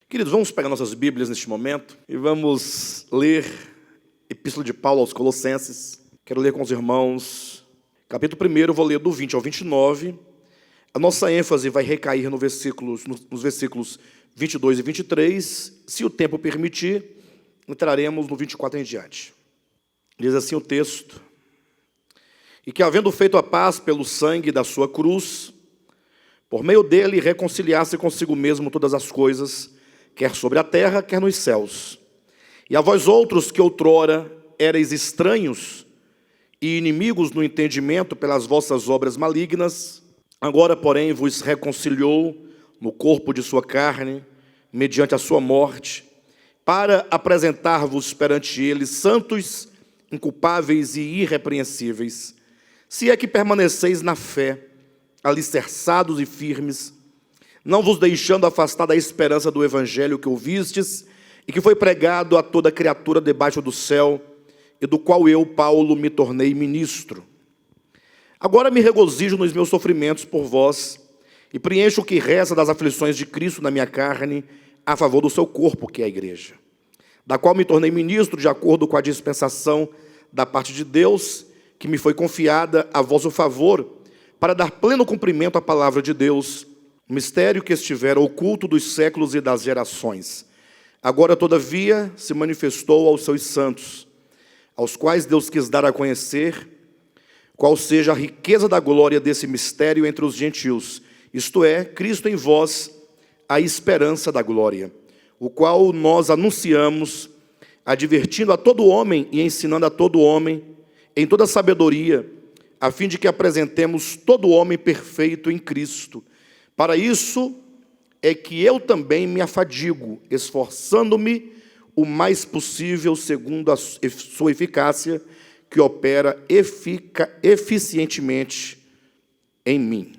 Queridos, vamos pegar nossas Bíblias neste momento e vamos ler Epístola de Paulo aos Colossenses. Quero ler com os irmãos, capítulo 1, eu vou ler do 20 ao 29. A nossa ênfase vai recair nos versículos 22 e 23. Se o tempo permitir, entraremos no 24 em diante. Diz assim o texto: E que, havendo feito a paz pelo sangue da sua cruz, por meio dele reconciliasse consigo mesmo todas as coisas, quer sobre a terra, quer nos céus. E a vós outros que outrora erais estranhos e inimigos no entendimento pelas vossas obras malignas, agora, porém, vos reconciliou no corpo de sua carne, mediante a sua morte, para apresentar-vos perante ele santos, inculpáveis e irrepreensíveis, se é que permaneceis na fé, alicerçados e firmes, não vos deixando afastar da esperança do evangelho que ouvistes e que foi pregado a toda criatura debaixo do céu, e do qual eu, Paulo, me tornei ministro. Agora me regozijo nos meus sofrimentos por vós, e preencho o que resta das aflições de Cristo na minha carne, a favor do seu corpo, que é a igreja, da qual me tornei ministro de acordo com a dispensação da parte de Deus, que me foi confiada a vosso favor, para dar pleno cumprimento à palavra de Deus, um mistério que estivera oculto dos séculos e das gerações. Agora, todavia, se manifestou aos seus santos, aos quais Deus quis dar a conhecer qual seja a riqueza da glória desse mistério entre os gentios, isto é, Cristo em vós, a esperança da glória, o qual nós anunciamos, advertindo a todo homem e ensinando a todo homem, em toda sabedoria, a fim de que apresentemos todo homem perfeito em Cristo. Para isso é que eu também me afadigo, esforçando-me o mais possível, segundo a sua eficácia, que opera eficientemente em mim.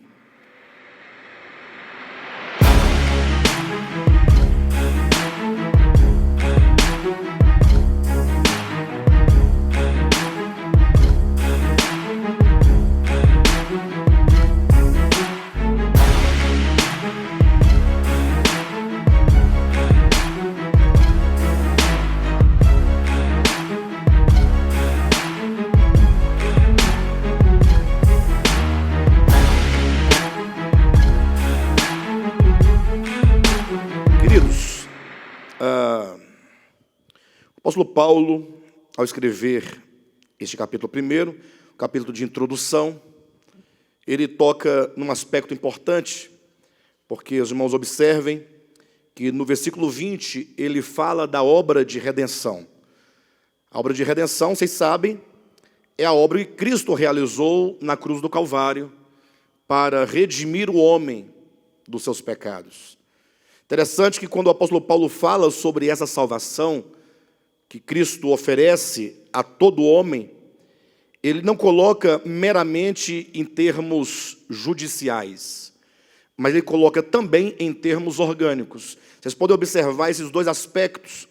O apóstolo Paulo, ao escrever este capítulo 1, capítulo de introdução, ele toca num aspecto importante, porque os irmãos observem que no versículo 20 ele fala da obra de redenção. A obra de redenção, vocês sabem, é a obra que Cristo realizou na cruz do Calvário para redimir o homem dos seus pecados. Interessante que quando o apóstolo Paulo fala sobre essa salvação que Cristo oferece a todo homem, ele não coloca meramente em termos judiciais, mas ele coloca também em termos orgânicos. Vocês podem observar esses dois aspectos,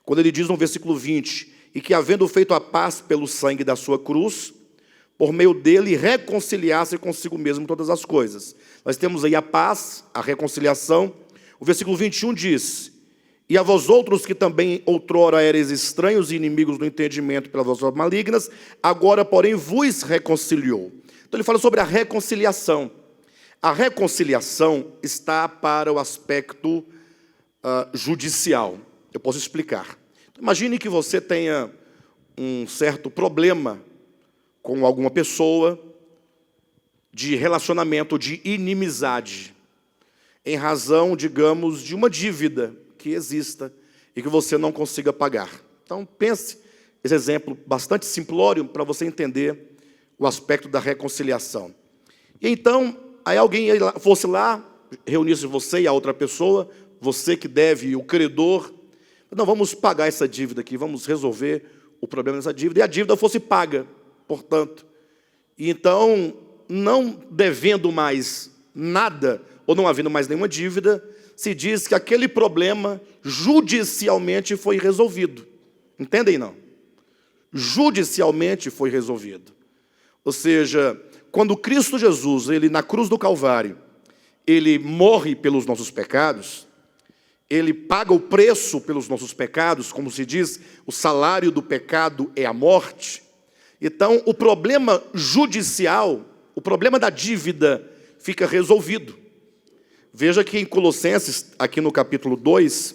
quando ele diz no versículo 20, e que havendo feito a paz pelo sangue da sua cruz, por meio dele reconciliasse consigo mesmo todas as coisas. Nós temos aí a paz, a reconciliação. O versículo 21 diz: E a vós outros que também outrora erais estranhos e inimigos do entendimento pelas vossas obras malignas, agora, porém, vos reconciliou. Então ele fala sobre a reconciliação. A reconciliação está para o aspecto judicial. Eu posso explicar. Imagine que você tenha um certo problema com alguma pessoa de relacionamento, de inimizade, em razão, digamos, de uma dívida que exista e que você não consiga pagar. Então, pense esse exemplo bastante simplório para você entender o aspecto da reconciliação. E então, aí alguém fosse lá, reunisse você e a outra pessoa, você que deve e o credor, não, vamos pagar essa dívida aqui, vamos resolver o problema dessa dívida, e a dívida fosse paga, portanto. E então, não devendo mais nada, ou não havendo mais nenhuma dívida, se diz que aquele problema judicialmente foi resolvido. Entendem, não? Judicialmente foi resolvido. Ou seja, quando Cristo Jesus, ele na cruz do Calvário, ele morre pelos nossos pecados, Ele paga o preço pelos nossos pecados, como se diz, o salário do pecado é a morte. Então, o problema judicial, o problema da dívida fica resolvido. Veja que em Colossenses, aqui no capítulo 2,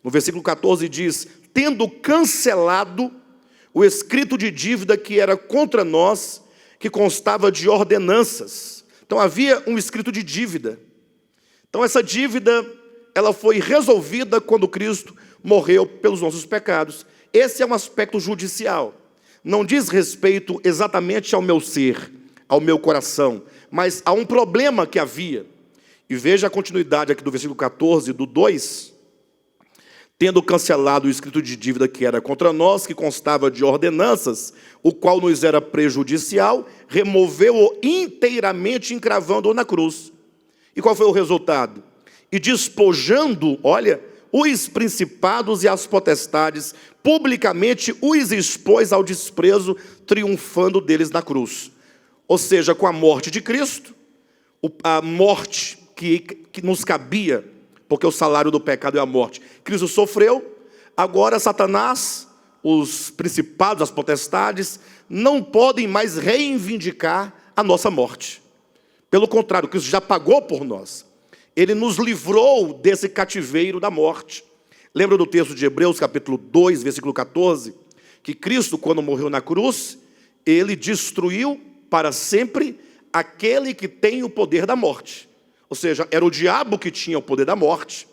no versículo 14 diz: tendo cancelado o escrito de dívida que era contra nós, que constava de ordenanças. Então havia um escrito de dívida. Então essa dívida, ela foi resolvida quando Cristo morreu pelos nossos pecados. Esse é um aspecto judicial. Não diz respeito exatamente ao meu ser, ao meu coração, mas a um problema que havia. E veja a continuidade aqui do versículo 14, do 2. Tendo cancelado o escrito de dívida que era contra nós, que constava de ordenanças, o qual nos era prejudicial, removeu-o inteiramente, encravando-o na cruz. E qual foi o resultado? E despojando, olha, os principados e as potestades, publicamente os expôs ao desprezo, triunfando deles na cruz. Ou seja, com a morte de Cristo, a morte que nos cabia, porque o salário do pecado é a morte, Cristo sofreu. Agora Satanás, os principados, as potestades, não podem mais reivindicar a nossa morte. Pelo contrário, Cristo já pagou por nós. Ele nos livrou desse cativeiro da morte. Lembra do texto de Hebreus, capítulo 2, versículo 14? Que Cristo, quando morreu na cruz, ele destruiu para sempre aquele que tem o poder da morte. Ou seja, era o diabo que tinha o poder da morte.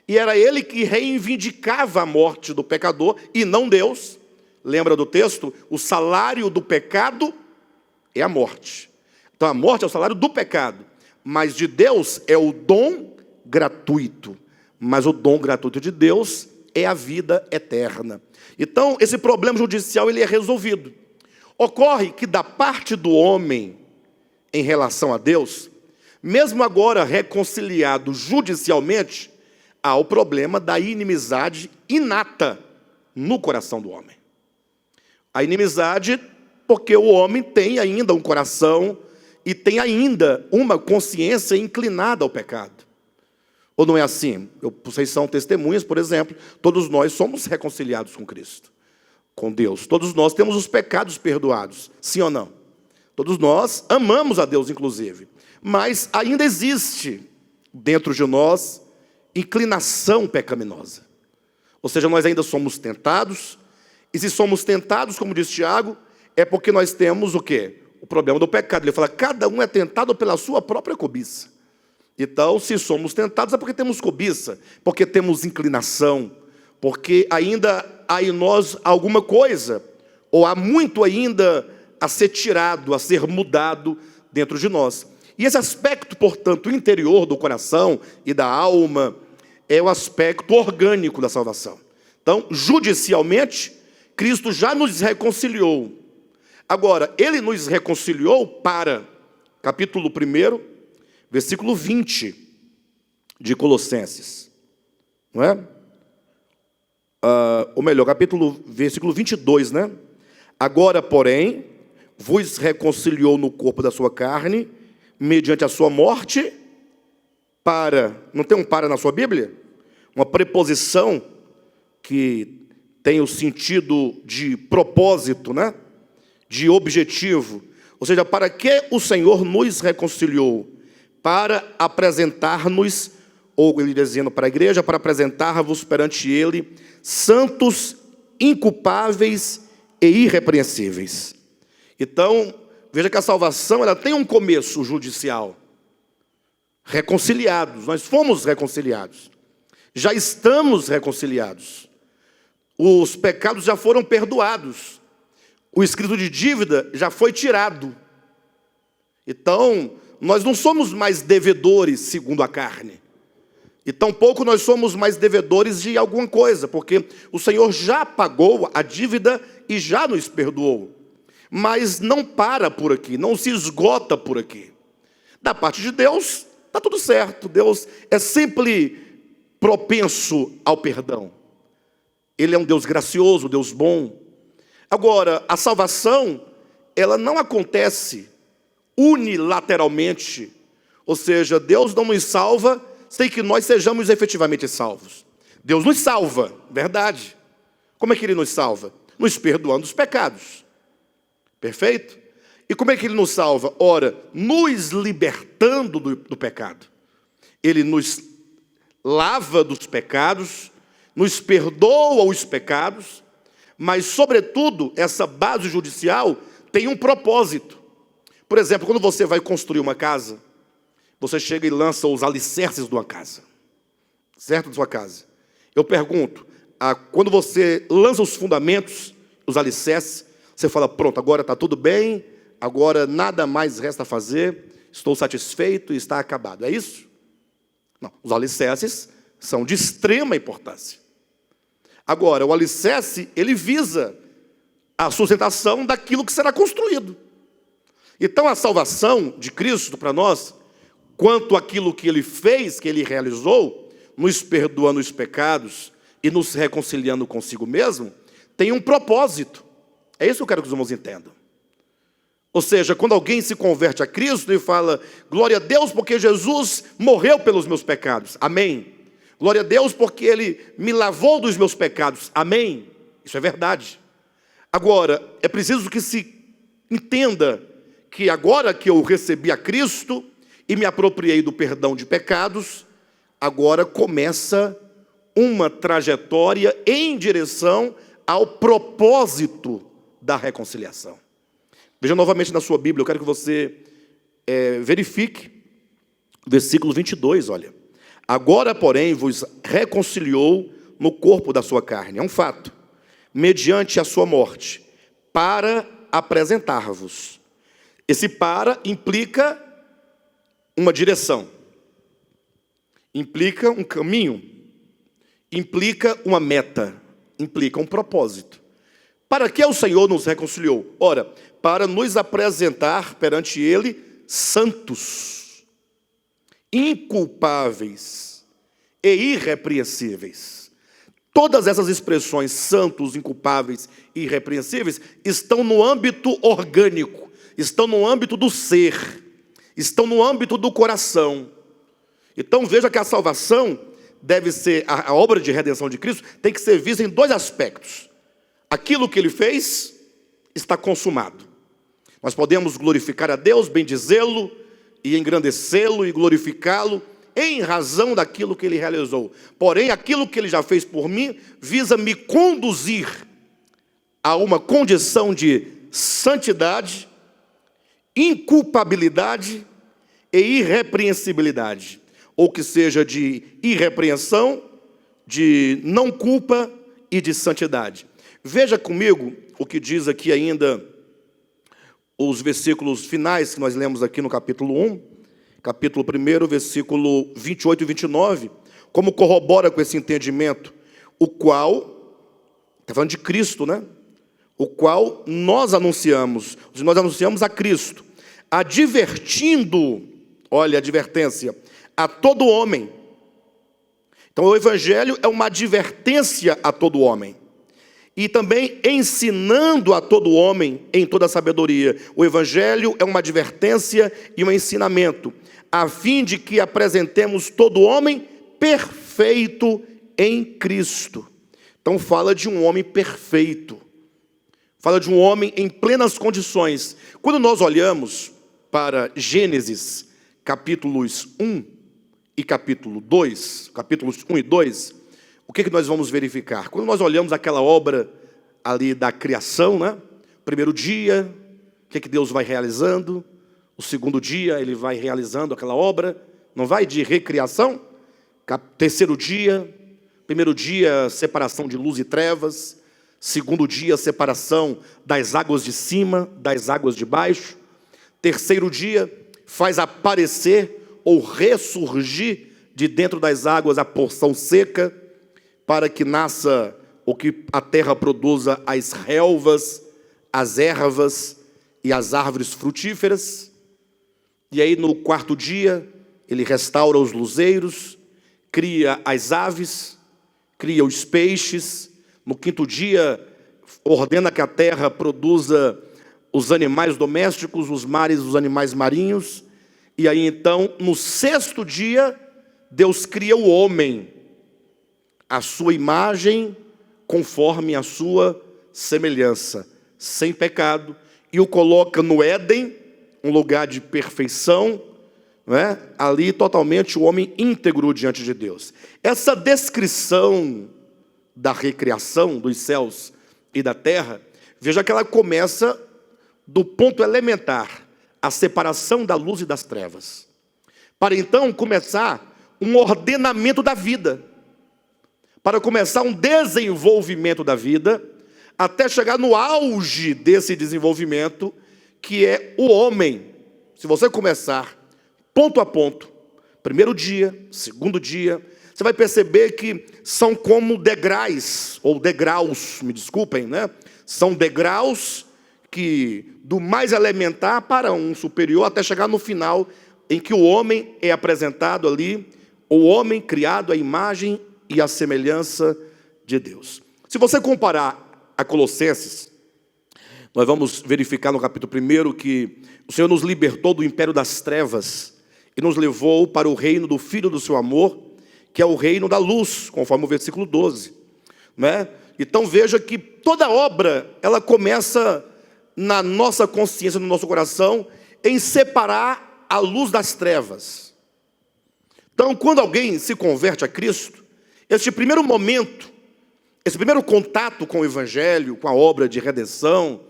E era ele que reivindicava a morte do pecador e não Deus. Lembra do texto? O salário do pecado é a morte. Então a morte é o salário do pecado. Mas de Deus é o dom gratuito. Mas o dom gratuito de Deus é a vida eterna. Então esse problema judicial ele é resolvido. Ocorre que da parte do homem em relação a Deus, mesmo agora reconciliado judicialmente, há o problema da inimizade inata no coração do homem. A inimizade porque o homem tem ainda um coração e tem ainda uma consciência inclinada ao pecado. Ou não é assim? Vocês são testemunhas, por exemplo, todos nós somos reconciliados com Cristo, com Deus. Todos nós temos os pecados perdoados, sim ou não? Todos nós amamos a Deus, inclusive. Mas ainda existe dentro de nós inclinação pecaminosa. Ou seja, nós ainda somos tentados. E se somos tentados, como diz Tiago, é porque nós temos o quê? O problema do pecado. Ele fala, cada um é tentado pela sua própria cobiça. Então, se somos tentados, é porque temos cobiça, porque temos inclinação, porque ainda há em nós alguma coisa, ou há muito ainda a ser tirado, a ser mudado dentro de nós. E esse aspecto, portanto, interior do coração e da alma, é o aspecto orgânico da salvação. Então, judicialmente, Cristo já nos reconciliou. Agora, Ele nos reconciliou para, capítulo 1, versículo 20 de Colossenses. Não é? Ou melhor, versículo 22, né? Agora, porém, vos reconciliou no corpo da sua carne, mediante a sua morte, para... Não tem um para na sua Bíblia? Uma preposição que tem o sentido de propósito, né? De objetivo. Ou seja, para que o Senhor nos reconciliou? Para apresentar-nos, ou ele dizendo para a igreja, para apresentar-vos perante Ele, santos, inculpáveis e irrepreensíveis. Então, veja que a salvação ela tem um começo judicial. Reconciliados, nós fomos reconciliados. Já estamos reconciliados. Os pecados já foram perdoados. O escrito de dívida já foi tirado. Então, nós não somos mais devedores segundo a carne. E tampouco nós somos mais devedores de alguma coisa, porque o Senhor já pagou a dívida e já nos perdoou. Mas não para por aqui, não se esgota por aqui. Da parte de Deus, está tudo certo. Deus é sempre propenso ao perdão. Ele é um Deus gracioso, Deus bom. Agora, a salvação, ela não acontece unilateralmente. Ou seja, Deus não nos salva sem que nós sejamos efetivamente salvos. Deus nos salva, verdade. Como é que Ele nos salva? Nos perdoando os pecados. Perfeito? E como é que Ele nos salva? Ora, nos libertando do pecado. Ele nos lava dos pecados, nos perdoa os pecados, mas, sobretudo, essa base judicial tem um propósito. Por exemplo, quando você vai construir uma casa, você chega e lança os alicerces de uma casa, certo? De sua casa. Eu pergunto, quando você lança os fundamentos, os alicerces, você fala, pronto, agora está tudo bem, agora nada mais resta fazer, estou satisfeito e está acabado. É isso? Não, os alicerces são de extrema importância. Agora, o alicerce, ele visa a sustentação daquilo que será construído. Então, a salvação de Cristo para nós, quanto àquilo que Ele fez, que Ele realizou, nos perdoando os pecados e nos reconciliando consigo mesmo, tem um propósito. É isso que eu quero que os irmãos entendam. Ou seja, quando alguém se converte a Cristo e fala, glória a Deus porque Jesus morreu pelos meus pecados, amém. Glória a Deus porque Ele me lavou dos meus pecados, amém. Isso é verdade. Agora, é preciso que se entenda que agora que eu recebi a Cristo e me apropriei do perdão de pecados, agora começa uma trajetória em direção ao propósito da reconciliação. Veja novamente na sua Bíblia, eu quero que você verifique o versículo 22, olha. Agora, porém, vos reconciliou no corpo da sua carne, é um fato, mediante a sua morte, para apresentar-vos. Esse para implica uma direção, implica um caminho, implica uma meta, implica um propósito. Para que o Senhor nos reconciliou? Ora, para nos apresentar perante Ele santos, inculpáveis e irrepreensíveis. Todas essas expressões, santos, inculpáveis e irrepreensíveis, estão no âmbito orgânico, estão no âmbito do ser, estão no âmbito do coração. Então veja que a salvação deve ser, a obra de redenção de Cristo tem que ser vista em dois aspectos. Aquilo que Ele fez está consumado. Nós podemos glorificar a Deus, bendizê-lo e engrandecê-lo e glorificá-lo em razão daquilo que Ele realizou. Porém, aquilo que Ele já fez por mim visa me conduzir a uma condição de santidade, inculpabilidade e irrepreensibilidade. Ou que seja de irrepreensão, de não culpa e de santidade. Veja comigo o que diz aqui ainda os versículos finais que nós lemos aqui no capítulo 1, capítulo 1, versículo 28 e 29, como corrobora com esse entendimento, o qual, está falando de Cristo, né? O qual nós anunciamos a Cristo, advertindo, olha a advertência, a todo homem. Então o Evangelho é uma advertência a todo homem. E também ensinando a todo homem em toda a sabedoria. O Evangelho é uma advertência e um ensinamento, a fim de que apresentemos todo homem perfeito em Cristo. Então fala de um homem perfeito, fala de um homem em plenas condições. Quando nós olhamos para Gênesis, capítulos 1 e capítulo 2, capítulos 1 e 2, o que nós vamos verificar? Quando nós olhamos aquela obra ali da criação, né? Primeiro dia, o que Deus vai realizando? O segundo dia, Ele vai realizando aquela obra, não vai de recriação? Terceiro dia, primeiro dia, separação de luz e trevas. Segundo dia, separação das águas de cima, das águas de baixo. Terceiro dia, faz aparecer ou ressurgir de dentro das águas a porção seca, para que nasça, ou que a terra produza as relvas, as ervas e as árvores frutíferas. E aí no quarto dia, Ele restaura os luzeiros, cria as aves, cria os peixes. No quinto dia, ordena que a terra produza os animais domésticos, os mares, os animais marinhos. E aí então, no sexto dia, Deus cria o homem, a sua imagem, conforme a sua semelhança, sem pecado, e o coloca no Éden, um lugar de perfeição, não é? Ali totalmente o homem íntegro diante de Deus. Essa descrição da recriação dos céus e da terra, veja que ela começa do ponto elementar, a separação da luz e das trevas, para então começar um ordenamento da vida, para começar um desenvolvimento da vida, até chegar no auge desse desenvolvimento, que é o homem. Se você começar ponto a ponto, primeiro dia, segundo dia, você vai perceber que são como degraus, ou degraus, me desculpem, né? São degraus que do mais elementar para um superior, até chegar no final, em que o homem é apresentado ali, o homem criado à imagem e à semelhança de Deus. Se você comparar a Colossenses, nós vamos verificar no capítulo 1 que o Senhor nos libertou do império das trevas e nos levou para o reino do Filho do seu amor, que é o reino da luz, conforme o versículo 12, né? Então veja que toda obra, ela começa na nossa consciência, no nosso coração, em separar a luz das trevas. Então, quando alguém se converte a Cristo, este primeiro momento, esse primeiro contato com o Evangelho, com a obra de redenção,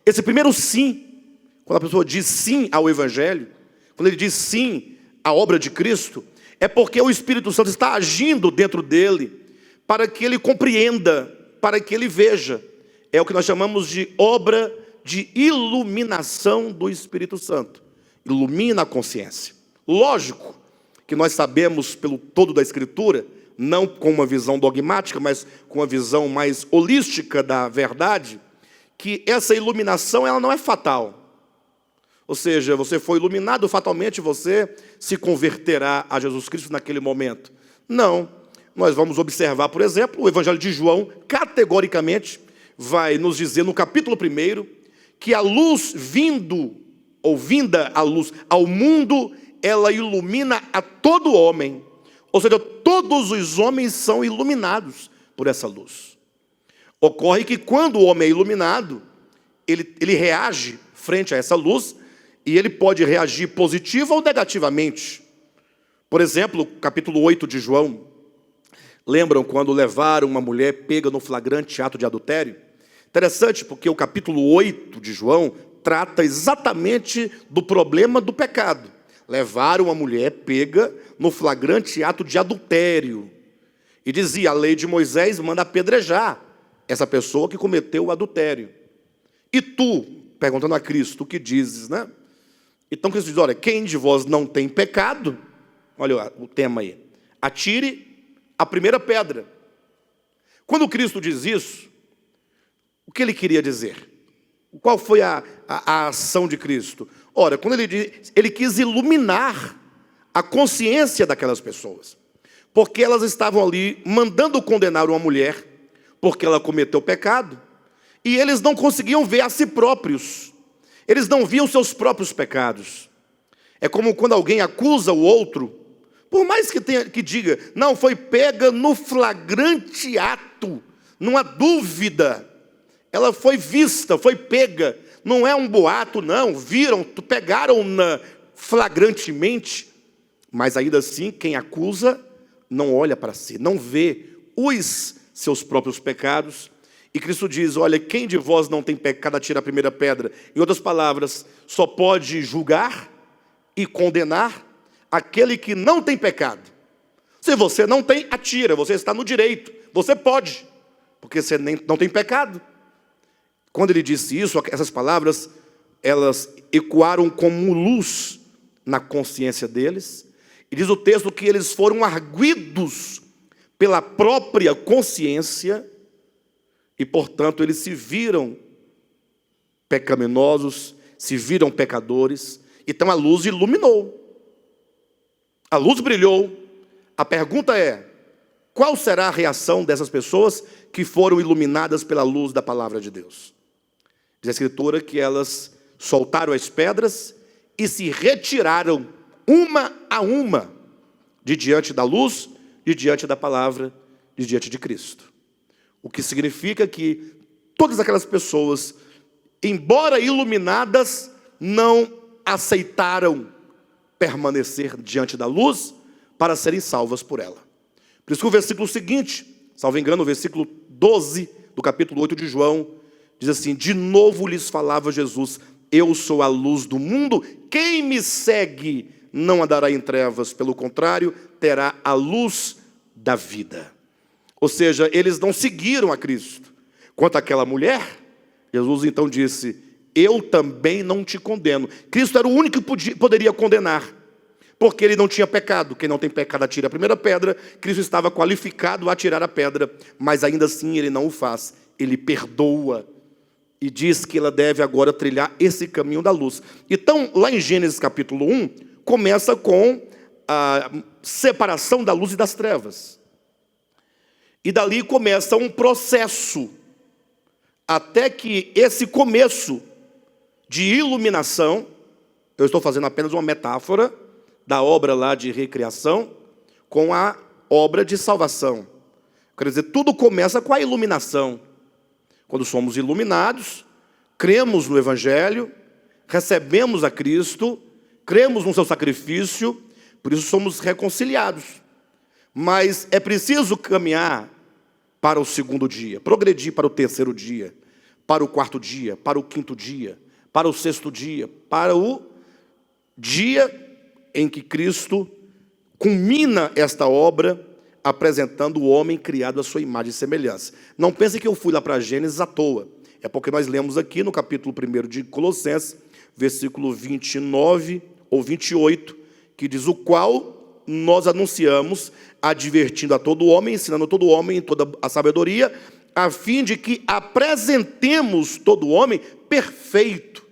esse primeiro sim, quando a pessoa diz sim ao Evangelho, quando ele diz sim à obra de Cristo, é porque o Espírito Santo está agindo dentro dele, para que ele compreenda, para que ele veja. É o que nós chamamos de obra de iluminação do Espírito Santo. Ilumina a consciência. Lógico que nós sabemos pelo todo da Escritura, não com uma visão dogmática, mas com uma visão mais holística da verdade, que essa iluminação ela não é fatal. Ou seja, você foi iluminado, fatalmente você se converterá a Jesus Cristo naquele momento. Não. Nós vamos observar, por exemplo, o Evangelho de João, categoricamente, vai nos dizer no capítulo 1, que a luz vindo, ou vinda a luz ao mundo, ela ilumina a todo homem. Ou seja, todos os homens são iluminados por essa luz. Ocorre que quando o homem é iluminado, ele reage frente a essa luz, e ele pode reagir positivo ou negativamente. Por exemplo, capítulo 8 de João, lembram quando levaram uma mulher pega no flagrante ato de adultério? Interessante, porque o capítulo 8 de João trata exatamente do problema do pecado. Levaram uma mulher pega no flagrante ato de adultério. E dizia, a lei de Moisés manda apedrejar essa pessoa que cometeu o adultério. E tu, perguntando a Cristo, o que dizes, né? Então Cristo diz, olha, quem de vós não tem pecado, olha o tema aí, atire a primeira pedra. Quando Cristo diz isso, o que ele queria dizer? Qual foi a ação de Cristo? Ora, quando ele diz, ele quis iluminar a consciência daquelas pessoas, porque elas estavam ali mandando condenar uma mulher, porque ela cometeu pecado, e eles não conseguiam ver a si próprios, eles não viam seus próprios pecados. É como quando alguém acusa o outro, por mais que diga, não, foi pega no flagrante ato, não há dúvida, ela foi vista, foi pega, não é um boato, não, viram, pegaram-na flagrantemente, mas ainda assim, quem acusa não olha para si, não vê os seus próprios pecados. E Cristo diz, olha, quem de vós não tem pecado, atira a primeira pedra. Em outras palavras, só pode julgar e condenar aquele que não tem pecado. Se você não tem, atira, você está no direito, você pode, porque você não tem pecado. Quando ele disse isso, essas palavras, elas ecoaram como luz na consciência deles. E diz o texto que eles foram arguidos pela própria consciência e, portanto, eles se viram pecaminosos, se viram pecadores. Então a luz iluminou. A luz brilhou. A pergunta é, qual será a reação dessas pessoas que foram iluminadas pela luz da palavra de Deus? Diz a Escritura que elas soltaram as pedras e se retiraram uma a uma de diante da luz, de diante da palavra, de diante de Cristo. O que significa que todas aquelas pessoas, embora iluminadas, não aceitaram permanecer diante da luz para serem salvas por ela. Por isso que o versículo seguinte, salvo engano, o versículo 12 do capítulo 8 de João, diz assim: de novo lhes falava Jesus: eu sou a luz do mundo, quem me segue não andará em trevas, pelo contrário, terá a luz da vida. Ou seja, eles não seguiram a Cristo. Quanto àquela mulher, Jesus então disse: eu também não te condeno. Cristo era o único que poderia condenar, porque ele não tinha pecado. Quem não tem pecado atira a primeira pedra. Cristo estava qualificado a atirar a pedra, mas ainda assim ele não o faz. Ele perdoa e diz que ela deve agora trilhar esse caminho da luz. Então, lá em Gênesis capítulo 1, começa com a separação da luz e das trevas. E dali começa um processo, até que esse começo de iluminação, eu estou fazendo apenas uma metáfora da obra lá de recriação, com a obra de salvação. Quer dizer, tudo começa com a iluminação. Quando somos iluminados, cremos no Evangelho, recebemos a Cristo, cremos no seu sacrifício, por isso somos reconciliados. Mas é preciso caminhar para o segundo dia, progredir para o terceiro dia, para o quarto dia, para o quinto dia, para o sexto dia, para o dia em que Cristo culmina esta obra, apresentando o homem criado à sua imagem e semelhança. Não pense que eu fui lá para Gênesis à toa. É porque nós lemos aqui no capítulo 1 de Colossenses, versículo 29 ou 28, que diz: o qual nós anunciamos, advertindo a todo homem, ensinando a todo homem em toda a sabedoria, a fim de que apresentemos todo homem perfeito.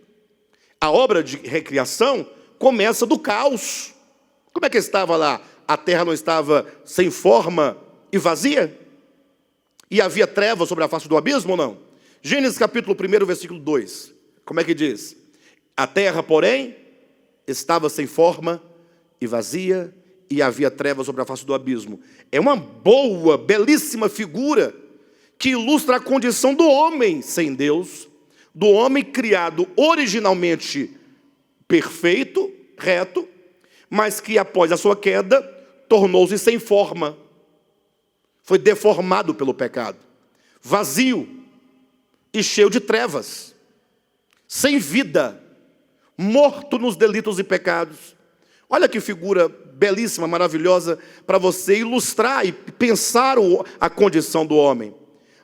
A obra de recriação começa do caos. Como é que estava lá? A terra não estava sem forma e vazia? E havia trevas sobre a face do abismo ou não? Gênesis capítulo 1, versículo 2. Como é que diz? A terra, porém, estava sem forma e vazia, e havia trevas sobre a face do abismo. É uma boa, belíssima figura que ilustra a condição do homem sem Deus, do homem criado originalmente perfeito, reto, mas que após a sua queda tornou-se sem forma, foi deformado pelo pecado, vazio e cheio de trevas, sem vida, morto nos delitos e pecados. Olha que figura belíssima, maravilhosa, para você ilustrar e pensar a condição do homem.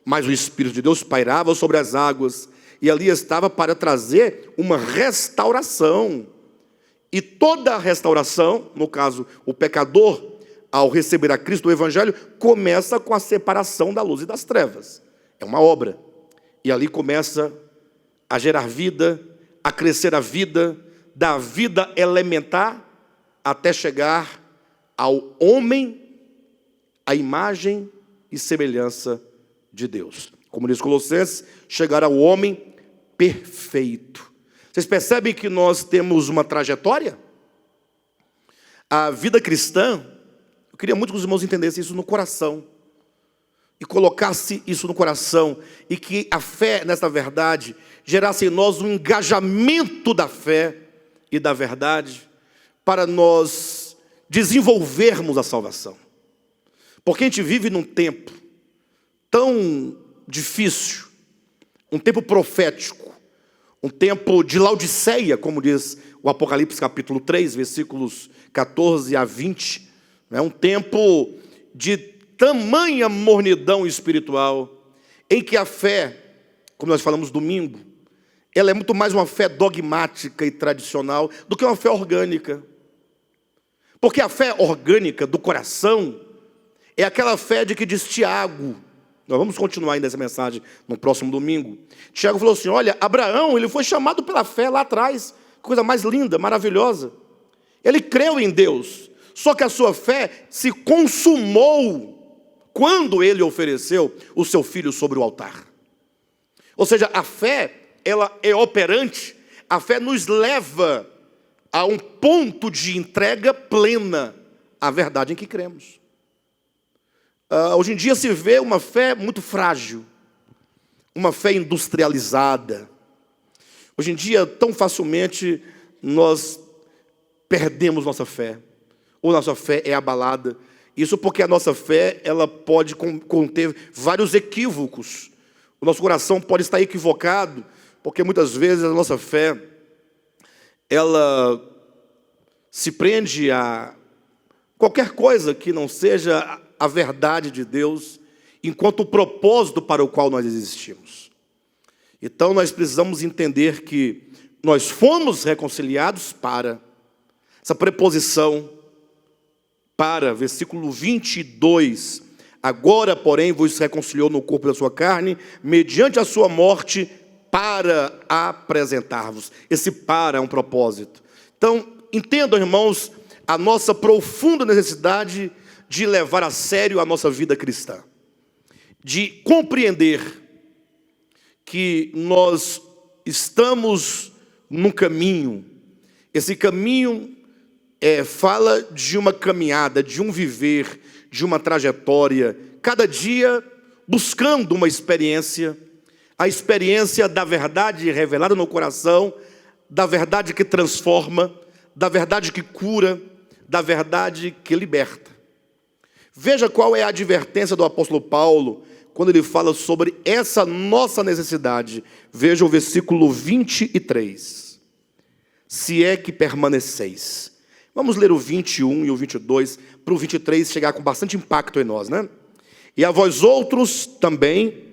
Mas o Espírito de Deus pairava sobre as águas, e ali estava para trazer uma restauração. E toda a restauração, no caso, o pecador, ao receber a Cristo, o Evangelho, começa com a separação da luz e das trevas. É uma obra. E ali começa a gerar vida, a crescer a vida, da vida elementar, até chegar ao homem, a imagem e semelhança de Deus. Como diz Colossenses, chegar ao homem perfeito. Vocês percebem que nós temos uma trajetória? A vida cristã, eu queria muito que os irmãos entendessem isso no coração, e colocasse isso no coração, e que a fé, nessa verdade, gerasse em nós um engajamento da fé e da verdade, para nós desenvolvermos a salvação. Porque a gente vive num tempo tão difícil, um tempo profético, um tempo de Laodiceia, como diz o Apocalipse capítulo 3, versículos 14 a 20, um tempo de tamanha mornidão espiritual, em que a fé, como nós falamos domingo, ela é muito mais uma fé dogmática e tradicional do que uma fé orgânica. Porque a fé orgânica do coração é aquela fé de que diz Tiago. Nós vamos continuar ainda essa mensagem no próximo domingo. Tiago falou assim: olha, Abraão, ele foi chamado pela fé lá atrás, coisa mais linda, maravilhosa. Ele creu em Deus, só que a sua fé se consumou quando ele ofereceu o seu filho sobre o altar. Ou seja, a fé, ela é operante, a fé nos leva a um ponto de entrega plena a verdade em que cremos. Hoje em dia se vê uma fé muito frágil, uma fé industrializada. Hoje em dia, tão facilmente, nós perdemos nossa fé, ou nossa fé é abalada. Isso porque a nossa fé, ela pode conter vários equívocos. O nosso coração pode estar equivocado, porque muitas vezes a nossa fé, ela se prende a qualquer coisa que não seja a verdade de Deus, enquanto o propósito para o qual nós existimos. Então nós precisamos entender que nós fomos reconciliados para, essa preposição para, versículo 22, agora, porém, vos reconciliou no corpo da sua carne, mediante a sua morte, para apresentar-vos. Esse para é um propósito. Então, entendam, irmãos, a nossa profunda necessidade de levar a sério a nossa vida cristã, de compreender que nós estamos num caminho. Esse caminho fala de uma caminhada, de um viver, de uma trajetória, cada dia buscando uma experiência, a experiência da verdade revelada no coração, da verdade que transforma, da verdade que cura, da verdade que liberta. Veja qual é a advertência do apóstolo Paulo, quando ele fala sobre essa nossa necessidade. Veja o versículo 23. Se é que permaneceis. Vamos ler o 21 e o 22, para o 23 chegar com bastante impacto em nós, né? E a vós outros também,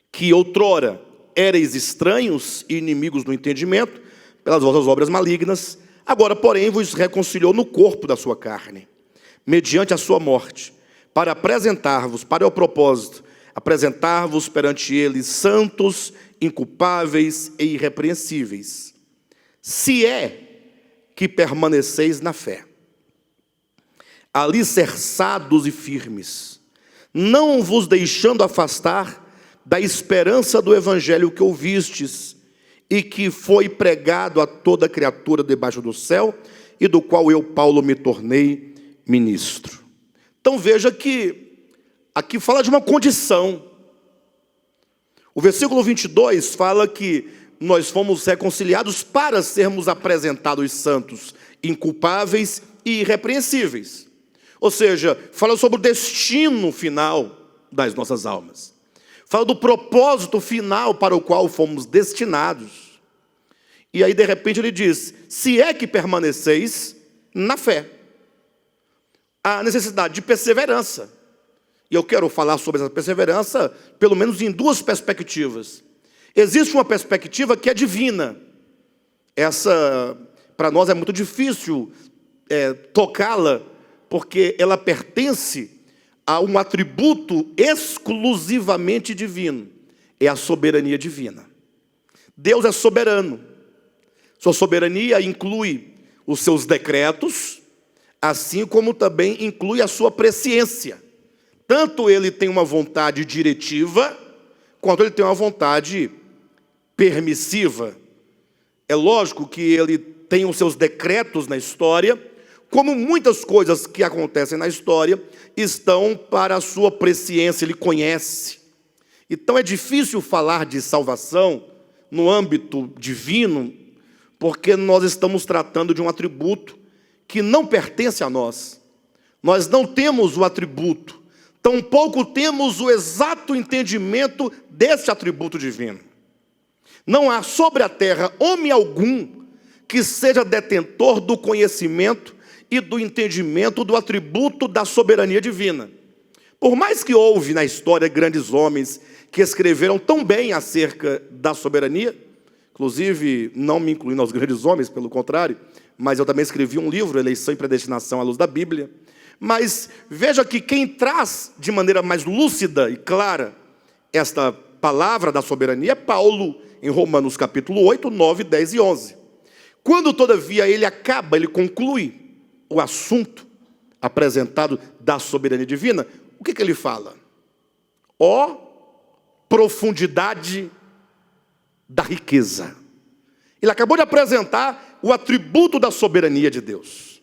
que outrora éreis estranhos e inimigos do entendimento, pelas vossas obras malignas, agora, porém, vos reconciliou no corpo da sua carne, mediante a sua morte, para apresentar-vos, para o propósito, apresentar-vos perante ele santos, inculpáveis e irrepreensíveis, se é que permaneceis na fé, alicerçados e firmes, não vos deixando afastar da esperança do evangelho que ouvistes, e que foi pregado a toda criatura debaixo do céu, e do qual eu, Paulo, me tornei ministro. Então veja que aqui fala de uma condição. O versículo 22 fala que nós fomos reconciliados para sermos apresentados santos, inculpáveis e irrepreensíveis. Ou seja, fala sobre o destino final das nossas almas. Fala do propósito final para o qual fomos destinados. E aí, de repente, ele diz, se é que permaneceis na fé. A necessidade de perseverança. E eu quero falar sobre essa perseverança, pelo menos em duas perspectivas. Existe uma perspectiva que é divina. Essa, para nós, é muito difícil tocá-la, porque ela pertence a um atributo exclusivamente divino. É a soberania divina. Deus é soberano. Sua soberania inclui os seus decretos, assim como também inclui a sua presciência. Tanto ele tem uma vontade diretiva, quanto ele tem uma vontade permissiva. É lógico que ele tem os seus decretos na história, como muitas coisas que acontecem na história estão para a sua presciência, ele conhece. Então é difícil falar de salvação no âmbito divino, porque nós estamos tratando de um atributo que não pertence a nós. Nós não temos o atributo, tampouco temos o exato entendimento desse atributo divino. Não há sobre a terra homem algum que seja detentor do conhecimento e do entendimento do atributo da soberania divina. Por mais que houve na história grandes homens que escreveram tão bem acerca da soberania, inclusive não me incluindo aos grandes homens, pelo contrário, mas eu também escrevi um livro, Eleição e Predestinação à Luz da Bíblia. Mas veja que quem traz de maneira mais lúcida e clara esta palavra da soberania é Paulo, em Romanos capítulo 8, 9, 10 e 11. Quando, todavia, ele conclui o assunto apresentado da soberania divina, o que ele fala? Ó profundidade da riqueza. Ele acabou de apresentar o atributo da soberania de Deus.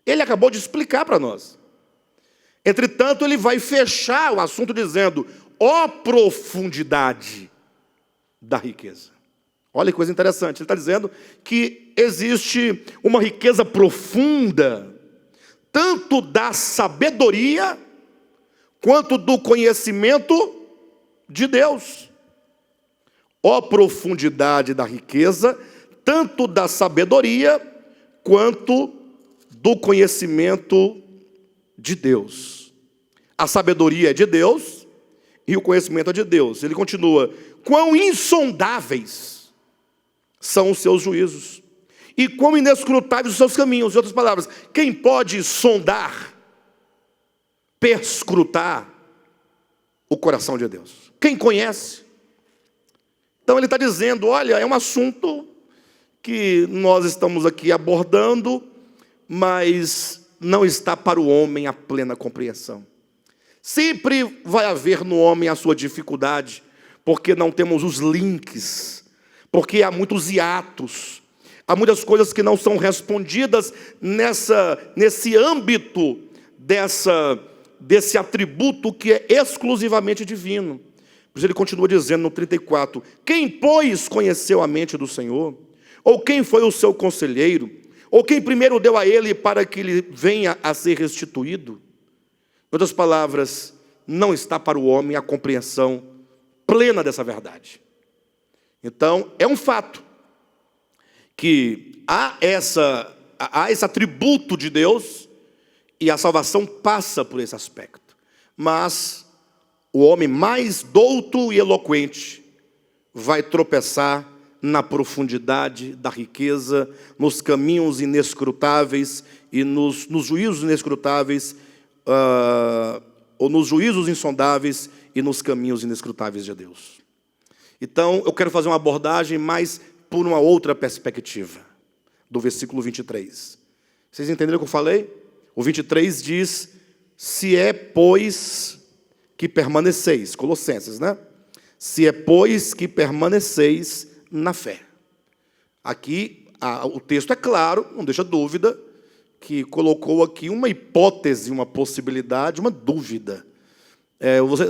Ele acabou de explicar para nós. Entretanto, ele vai fechar o assunto dizendo: ó profundidade da riqueza. Olha que coisa interessante, ele está dizendo que existe uma riqueza profunda, tanto da sabedoria, quanto do conhecimento de Deus. Ó profundidade da riqueza, tanto da sabedoria, quanto do conhecimento de Deus. A sabedoria é de Deus e o conhecimento é de Deus. Ele continua: quão insondáveis são os seus juízos, e quão inescrutáveis os seus caminhos. Em outras palavras, quem pode sondar, perscrutar o coração de Deus? Quem conhece? Então ele está dizendo: olha, é um assunto que nós estamos aqui abordando, mas não está para o homem a plena compreensão. Sempre vai haver no homem a sua dificuldade, porque não temos os links, porque há muitos hiatos, há muitas coisas que não são respondidas nesse âmbito desse atributo que é exclusivamente divino. Por isso ele continua dizendo no 34, quem, pois, conheceu a mente do Senhor? Ou quem foi o seu conselheiro? Ou quem primeiro deu a ele para que ele venha a ser restituído? Em outras palavras, não está para o homem a compreensão plena dessa verdade. Então, é um fato que há esse atributo de Deus, e a salvação passa por esse aspecto. Mas o homem mais douto e eloquente vai tropeçar na profundidade da riqueza, nos caminhos inescrutáveis e nos juízos inescrutáveis, ou nos juízos insondáveis e nos caminhos inescrutáveis de Deus. Então, eu quero fazer uma abordagem mais por uma outra perspectiva, do versículo 23. Vocês entenderam o que eu falei? O 23 diz: se é, pois, que permaneceis, Colossenses, né? Se é, pois, que permaneceis na fé. Aqui, o texto é claro, não deixa dúvida, que colocou aqui uma hipótese, uma possibilidade, uma dúvida.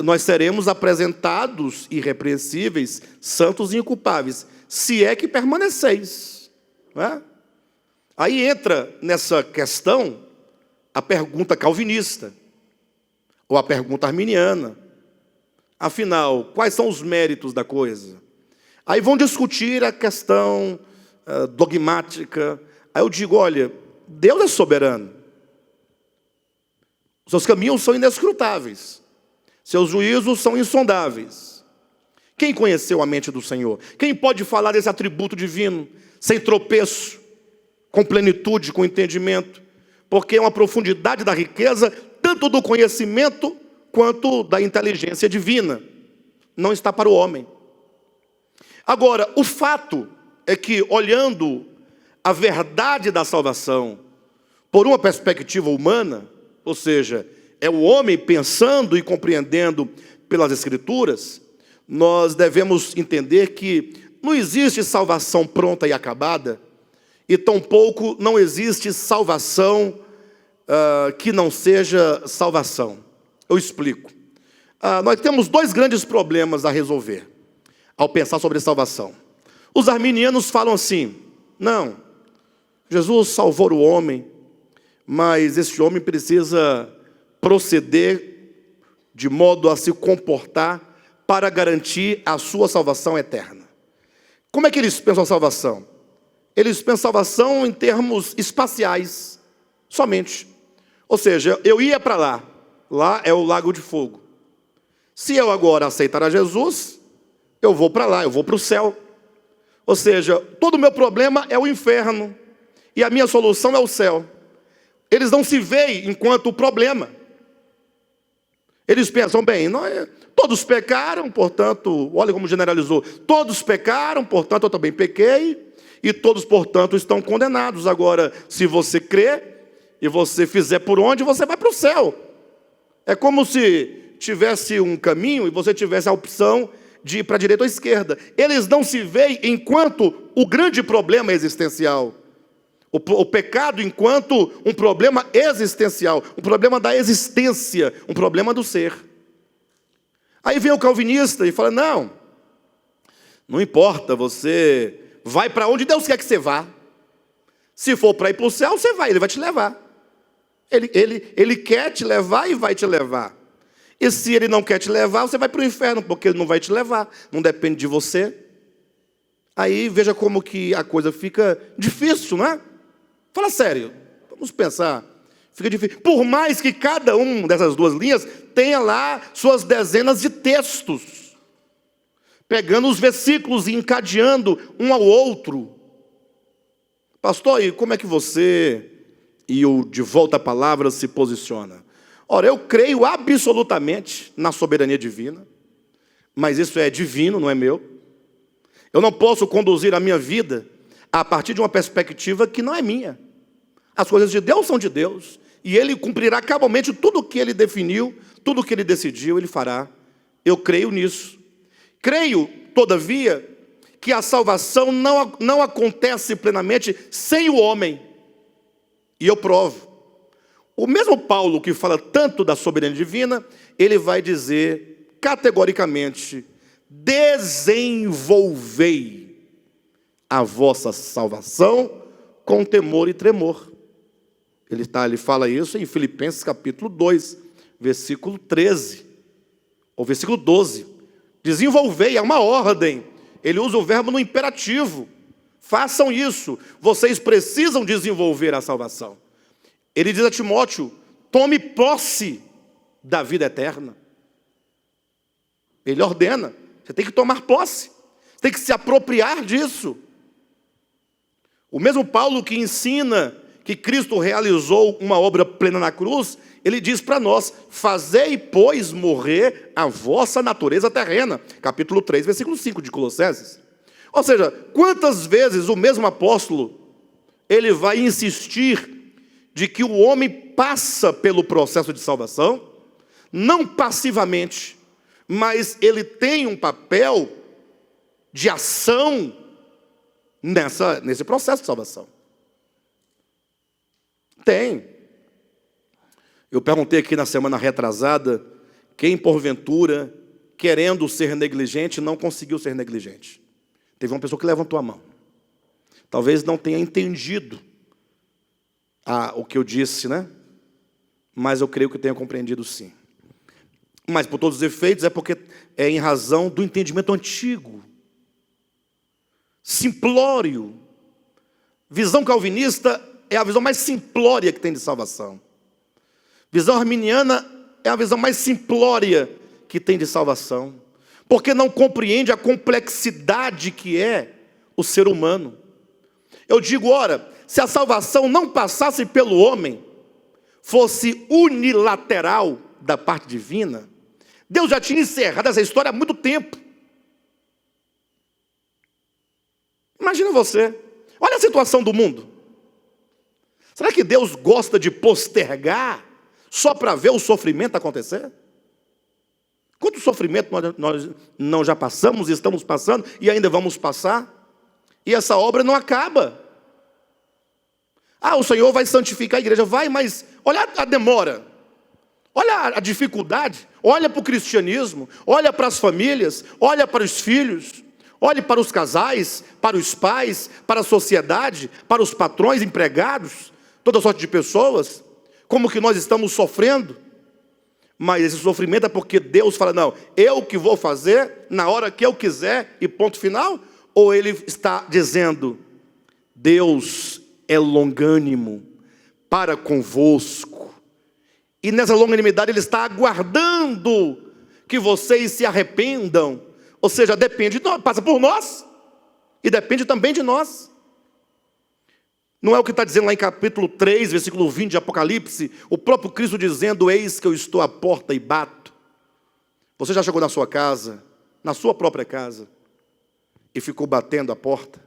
Nós seremos apresentados irrepreensíveis, santos e inculpáveis, se é que permaneceis. Não é? Aí entra nessa questão a pergunta calvinista, ou a pergunta arminiana. Afinal, quais são os méritos da coisa? Aí vão discutir a questão dogmática. Aí eu digo: olha, Deus é soberano. Seus caminhos são inescrutáveis. Seus juízos são insondáveis. Quem conheceu a mente do Senhor? Quem pode falar desse atributo divino, sem tropeço, com plenitude, com entendimento? Porque é uma profundidade da riqueza, tanto do conhecimento, quanto da inteligência divina. Não está para o homem. Agora, o fato é que, olhando a verdade da salvação por uma perspectiva humana, ou seja, é o homem pensando e compreendendo pelas Escrituras, nós devemos entender que não existe salvação pronta e acabada, e tampouco não existe salvação que não seja salvação. Eu explico. Nós temos dois grandes problemas a resolver ao pensar sobre salvação. Os arminianos falam assim: não, Jesus salvou o homem, mas esse homem precisa proceder de modo a se comportar para garantir a sua salvação eterna. Como é que eles pensam a salvação? Eles pensam a salvação em termos espaciais, somente. Ou seja, eu ia para lá, lá é o lago de fogo. Se eu agora aceitar a Jesus, eu vou para lá, eu vou para o céu. Ou seja, todo o meu problema é o inferno, e a minha solução é o céu. Eles não se veem enquanto o problema. Eles pensam: bem, todos pecaram, portanto, olha como generalizou, todos pecaram, portanto eu também pequei, e todos, portanto, estão condenados. Agora, se você crê, e você fizer por onde, você vai para o céu. É como se tivesse um caminho, e você tivesse a opção de ir para a direita ou à esquerda. Eles não se veem enquanto o grande problema existencial. O pecado enquanto um problema existencial, um problema da existência, um problema do ser. Aí vem o calvinista e fala, não importa, você vai para onde Deus quer que você vá. Se for para ir para o céu, você vai, Ele vai te levar. Ele quer te levar e vai te levar. E se Ele não quer te levar, você vai para o inferno, porque Ele não vai te levar, não depende de você. Aí veja como que a coisa fica difícil, não é? Fala sério, vamos pensar. Fica difícil. Por mais que cada uma dessas duas linhas tenha lá suas dezenas de textos, pegando os versículos e encadeando um ao outro. Pastor, e como é que você e o De Volta à Palavra se posiciona? Ora, eu creio absolutamente na soberania divina, mas isso é divino, não é meu. Eu não posso conduzir a minha vida a partir de uma perspectiva que não é minha. As coisas de Deus são de Deus, e Ele cumprirá cabalmente tudo o que Ele definiu, tudo o que Ele decidiu, Ele fará. Eu creio nisso. Creio, todavia, que a salvação não acontece plenamente sem o homem. E eu provo. O mesmo Paulo que fala tanto da soberania divina, ele vai dizer categoricamente, desenvolvei a vossa salvação com temor e tremor. Ele fala isso em Filipenses capítulo 2, versículo 13, ou versículo 12. Desenvolvei, é uma ordem. Ele usa o verbo no imperativo. Façam isso. Vocês precisam desenvolver a salvação. Ele diz a Timóteo, tome posse da vida eterna. Ele ordena, você tem que tomar posse. Você tem que se apropriar disso. O mesmo Paulo que ensina que Cristo realizou uma obra plena na cruz, ele diz para nós, fazei, pois, morrer a vossa natureza terrena. Capítulo 3, versículo 5 de Colossenses. Ou seja, quantas vezes o mesmo apóstolo, ele vai insistir de que o homem passa pelo processo de salvação, não passivamente, mas ele tem um papel de ação nesse processo de salvação. Tem. Eu perguntei aqui na semana retrasada, quem porventura, querendo ser negligente, não conseguiu ser negligente. Teve uma pessoa que levantou a mão. Talvez não tenha entendido o que eu disse, né? Mas eu creio que tenha compreendido sim. Mas por todos os efeitos é porque é em razão do entendimento antigo, simplório. Visão calvinista é a visão mais simplória que tem de salvação. Visão arminiana é a visão mais simplória que tem de salvação, porque não compreende a complexidade que é o ser humano. Eu digo, ora, se a salvação não passasse pelo homem, fosse unilateral da parte divina, Deus já tinha encerrado essa história há muito tempo. Imagina você, olha a situação do mundo. Será que Deus gosta de postergar só para ver o sofrimento acontecer? Quanto sofrimento nós não já passamos, estamos passando e ainda vamos passar? E essa obra não acaba. O Senhor vai santificar a igreja, vai, mas olha a demora, olha a dificuldade, olha para o cristianismo, olha para as famílias, olha para os filhos, olhe para os casais, para os pais, para a sociedade, para os patrões, empregados, toda sorte de pessoas, como que nós estamos sofrendo. Mas esse sofrimento é porque Deus fala, não, eu que vou fazer na hora que eu quiser e ponto final? Ou Ele está dizendo, Deus é longânimo para convosco, e nessa longanimidade Ele está aguardando que vocês se arrependam, ou seja, depende de nós, passa por nós, e depende também de nós. Não é o que está dizendo lá em capítulo 3, versículo 20 de Apocalipse, o próprio Cristo dizendo, eis que eu estou à porta e bato. Você já chegou na sua casa, na sua própria casa, e ficou batendo a porta,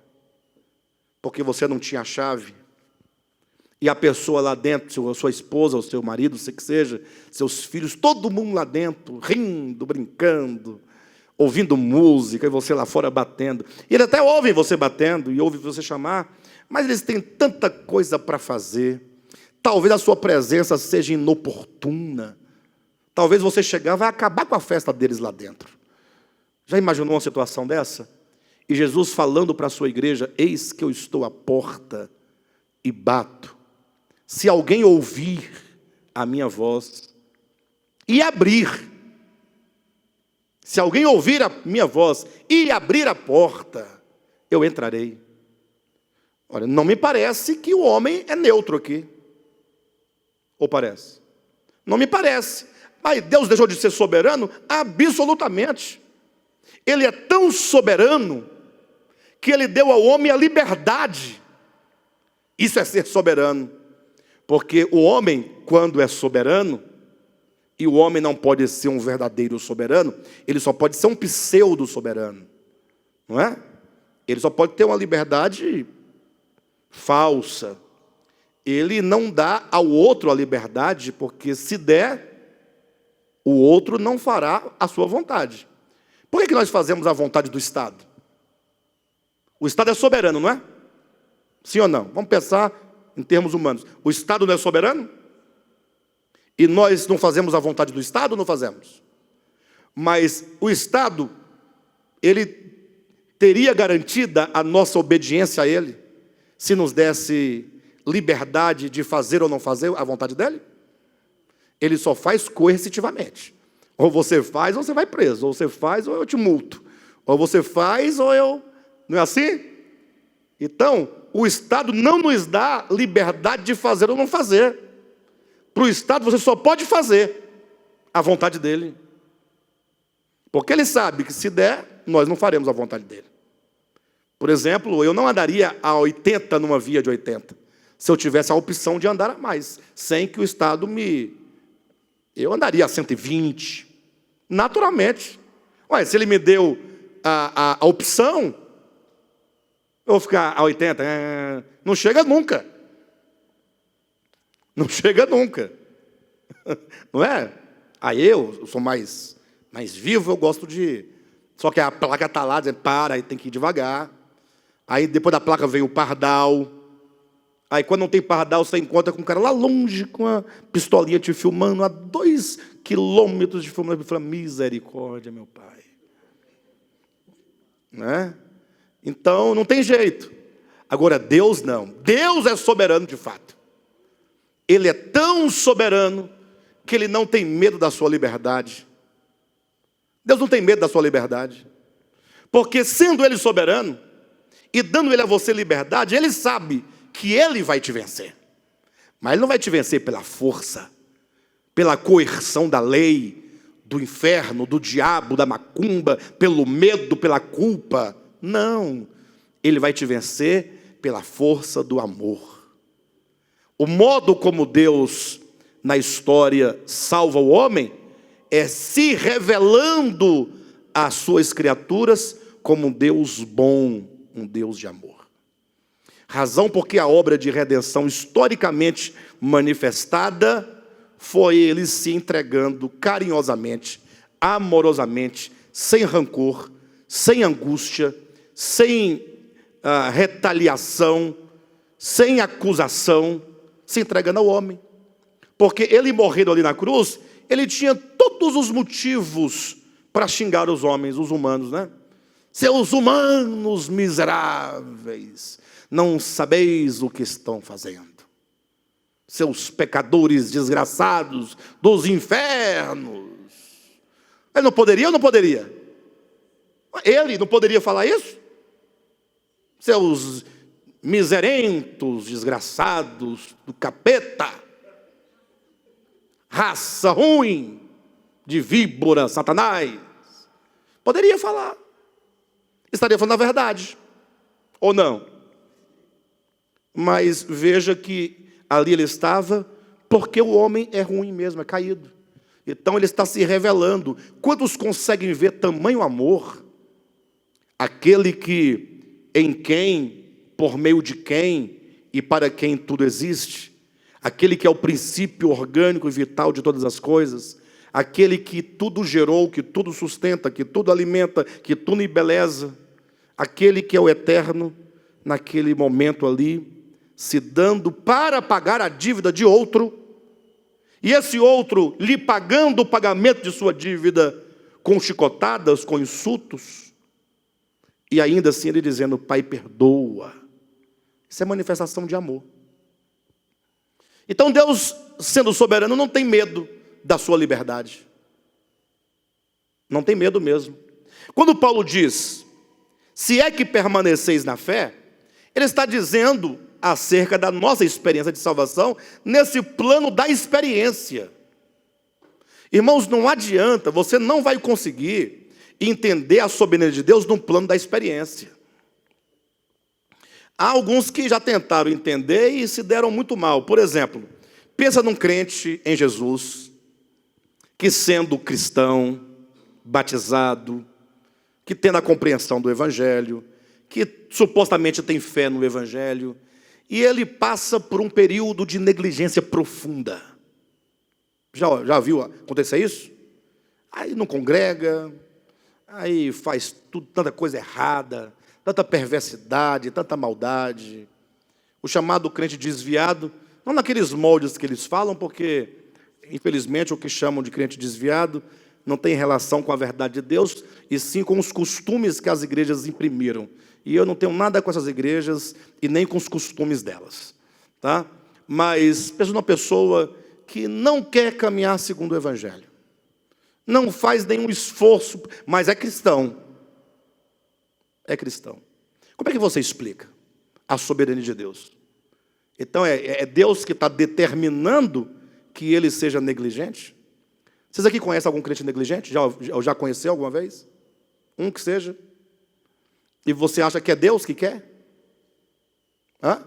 porque você não tinha a chave, e a pessoa lá dentro, a sua esposa, o seu marido, sei que seja, seus filhos, todo mundo lá dentro, rindo, brincando, ouvindo música, e você lá fora batendo. E ele até ouve você batendo, e ouve você chamar, mas eles têm tanta coisa para fazer. Talvez a sua presença seja inoportuna. Talvez você chegar, vai acabar com a festa deles lá dentro. Já imaginou uma situação dessa? E Jesus falando para a sua igreja: eis que eu estou à porta e bato. Se alguém ouvir a minha voz e abrir, se alguém ouvir a minha voz e abrir a porta, eu entrarei. Olha, não me parece que o homem é neutro aqui. Ou parece? Não me parece. Mas Deus deixou de ser soberano? Absolutamente. Ele é tão soberano que ele deu ao homem a liberdade. Isso é ser soberano. Porque o homem, quando é soberano, e o homem não pode ser um verdadeiro soberano, ele só pode ser um pseudo-soberano. Não é? Ele só pode ter uma liberdade falsa. Ele não dá ao outro a liberdade, porque se der, o outro não fará a sua vontade. Por que nós fazemos a vontade do Estado? O Estado é soberano, não é? Sim ou não? Vamos pensar em termos humanos. O Estado não é soberano? E nós não fazemos a vontade do Estado ou não fazemos? Mas o Estado, ele teria garantida a nossa obediência a ele, se nos desse liberdade de fazer ou não fazer a vontade dele? Ele só faz coercitivamente. Ou você faz ou você vai preso. Ou você faz ou eu te multo. Ou você faz ou eu... Não é assim? Então, o Estado não nos dá liberdade de fazer ou não fazer. Para o Estado você só pode fazer a vontade dele. Porque ele sabe que se der, nós não faremos a vontade dele. Por exemplo, eu não andaria a 80 numa via de 80, se eu tivesse a opção de andar a mais, sem que o Estado me... Eu andaria a 120, naturalmente. Ué, se ele me deu a opção, eu vou ficar a 80, não chega nunca. Não chega nunca. Não é? Aí eu sou mais vivo, eu gosto de... Só que a placa está lá, dizendo, para, aí tem que ir devagar. Aí depois da placa vem o pardal. Aí quando não tem pardal, você encontra com um cara lá longe, com a pistolinha te filmando, a 2 quilômetros de filmando. Ele fala, misericórdia, meu pai. Né? Então, não tem jeito. Agora, Deus não. Deus é soberano de fato. Ele é tão soberano que Ele não tem medo da sua liberdade. Deus não tem medo da sua liberdade. Porque sendo Ele soberano, e dando Ele a você liberdade, Ele sabe que Ele vai te vencer. Mas Ele não vai te vencer pela força, pela coerção da lei, do inferno, do diabo, da macumba, pelo medo, pela culpa. Não. Ele vai te vencer pela força do amor. O modo como Deus, na história, salva o homem, é se revelando às suas criaturas como um Deus bom, um Deus de amor. Razão porque a obra de redenção historicamente manifestada foi Ele se entregando carinhosamente, amorosamente, sem rancor, sem angústia, sem retaliação, sem acusação, se entregando ao homem. Porque Ele morrendo ali na cruz, Ele tinha todos os motivos para xingar os homens, os humanos, né? Seus humanos miseráveis, não sabeis o que estão fazendo. Seus pecadores desgraçados dos infernos. Ele não poderia ou não poderia? Ele não poderia falar isso? Seus miserentos, desgraçados do capeta, raça ruim, de víbora, Satanás. Poderia falar. Estaria falando a verdade. Ou não? Mas veja que ali ele estava, porque o homem é ruim mesmo, é caído. Então ele está se revelando. Quantos conseguem ver tamanho amor? Aquele que, em quem, por meio de quem e para quem tudo existe. Aquele que é o princípio orgânico e vital de todas as coisas. Aquele que tudo gerou, que tudo sustenta, que tudo alimenta, que tudo embeleza. Aquele que é o eterno, naquele momento ali, se dando para pagar a dívida de outro, e esse outro lhe pagando o pagamento de sua dívida com chicotadas, com insultos, e ainda assim ele dizendo: Pai, perdoa. Isso é manifestação de amor. Então Deus, sendo soberano, não tem medo da sua liberdade. Não tem medo mesmo. Quando Paulo diz: se é que permaneceis na fé, ele está dizendo acerca da nossa experiência de salvação, nesse plano da experiência. Irmãos, não adianta, você não vai conseguir entender a soberania de Deus no plano da experiência. Há alguns que já tentaram entender e se deram muito mal. Por exemplo, pensa num crente em Jesus, que sendo cristão, batizado, que tendo a compreensão do Evangelho, que supostamente tem fé no Evangelho, e ele passa por um período de negligência profunda. Já viu acontecer isso? Aí não congrega, aí faz tudo, tanta coisa errada, tanta perversidade, tanta maldade. O chamado crente desviado, não naqueles moldes que eles falam, porque, infelizmente, o que chamam de crente desviado não tem relação com a verdade de Deus, e sim com os costumes que as igrejas imprimiram. E eu não tenho nada com essas igrejas e nem com os costumes delas, tá? Mas pensa numa pessoa que não quer caminhar segundo o Evangelho, não faz nenhum esforço, mas é cristão. É cristão. Como é que você explica a soberania de Deus? Então é Deus que está determinando que ele seja negligente? Vocês aqui conhecem algum crente negligente? Já conheceu alguma vez? Um que seja? E você acha que é Deus que quer? Hã?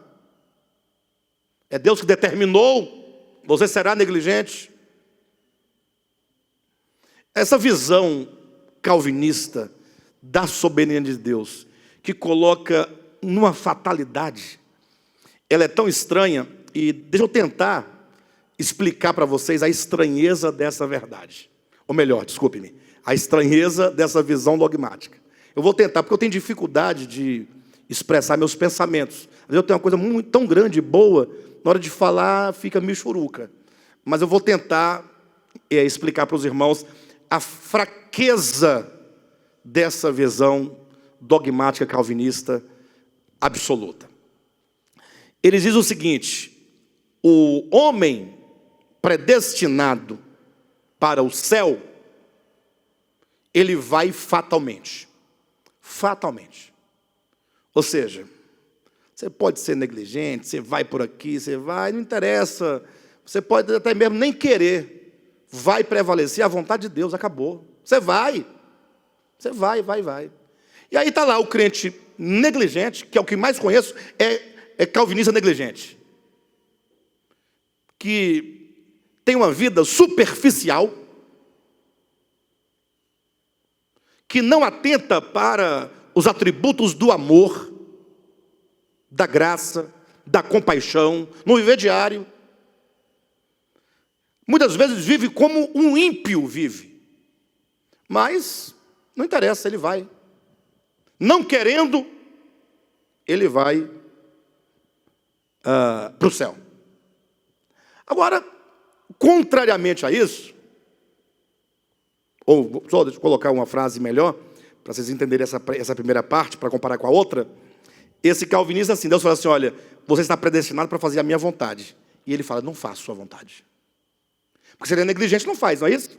É Deus que determinou, você será negligente? Essa visão calvinista da soberania de Deus, que coloca numa fatalidade, ela é tão estranha, e deixa eu tentar explicar para vocês a estranheza dessa verdade. Ou melhor, desculpe-me, a estranheza dessa visão dogmática. Eu vou tentar, porque eu tenho dificuldade de expressar meus pensamentos. Às vezes eu tenho uma coisa muito, tão grande e boa, na hora de falar fica michuruca. Mas eu vou tentar explicar para os irmãos a fraqueza dessa visão dogmática calvinista absoluta. Ele diz o seguinte: o homem predestinado para o céu, ele vai fatalmente. Fatalmente. Ou seja, você pode ser negligente, você vai por aqui, você vai, não interessa. Você pode até mesmo nem querer. Vai prevalecer a vontade de Deus, acabou. Você vai. Você vai. E aí está lá o crente negligente, que é o que mais conheço, é calvinista negligente. Que tem uma vida superficial, que não atenta para os atributos do amor, da graça, da compaixão, no viver diário. Muitas vezes vive como um ímpio vive. Mas não interessa, ele vai. Não querendo, ele vai para o céu. Agora, contrariamente a isso, ou só deixa eu colocar uma frase melhor, para vocês entenderem essa primeira parte, para comparar com a outra. Esse calvinista, assim, Deus fala assim: olha, você está predestinado para fazer a minha vontade. E ele fala: não faço a sua vontade. Porque se ele é negligente, não faz, não é isso?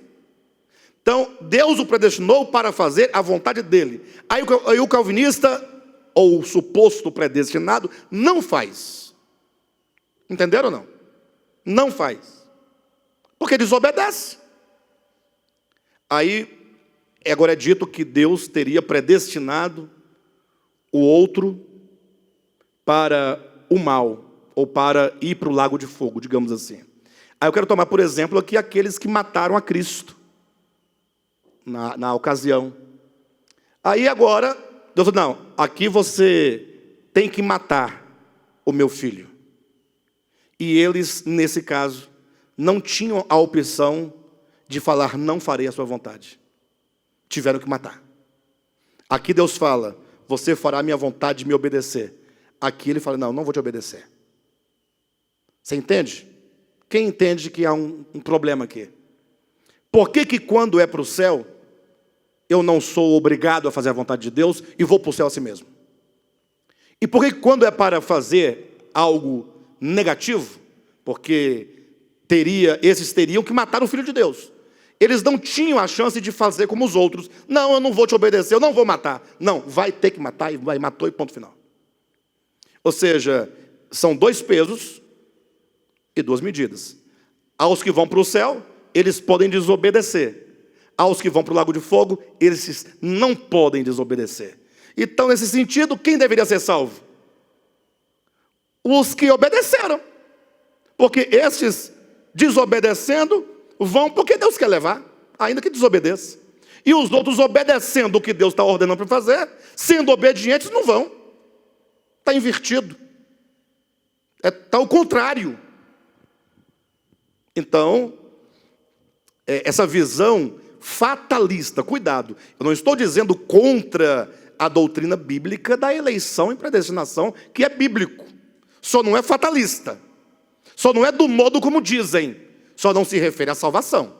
Então, Deus o predestinou para fazer a vontade dele. Aí o calvinista, ou o suposto predestinado, não faz. Entenderam ou não? Não faz. Porque desobedece. Aí, agora é dito que Deus teria predestinado o outro para o mal, ou para ir para o lago de fogo, digamos assim. Aí eu quero tomar, por exemplo, aqui aqueles que mataram a Cristo, na ocasião. Aí agora, Deus falou: não, aqui você tem que matar o meu filho. E eles, nesse caso, não tinham a opção de falar: não farei a sua vontade. Tiveram que matar. Aqui Deus fala: você fará a minha vontade de me obedecer. aqui ele fala, não vou te obedecer. Você entende? Quem entende que há um problema aqui? Por que quando é para o céu, eu não sou obrigado a fazer a vontade de Deus e vou para o céu a si mesmo? E por que quando é para fazer algo negativo, porque esses teriam que matar o Filho de Deus. Eles não tinham a chance de fazer como os outros. Não, eu não vou te obedecer, eu não vou matar. Não, vai ter que matar, e vai, matou e ponto final. Ou seja, são 2 pesos e 2 medidas. Aos que vão para o céu, eles podem desobedecer. Aos que vão para o lago de fogo, eles não podem desobedecer. Então, nesse sentido, quem deveria ser salvo? Os que obedeceram. Porque esses, desobedecendo, vão porque Deus quer levar, ainda que desobedeça. E os outros, obedecendo o que Deus está ordenando para fazer, sendo obedientes, não vão. Está invertido. Está o contrário. Então, essa visão fatalista, cuidado, eu não estou dizendo contra a doutrina bíblica da eleição e predestinação, que é bíblico. Só não é fatalista. Só não é do modo como dizem. Só não se refere à salvação.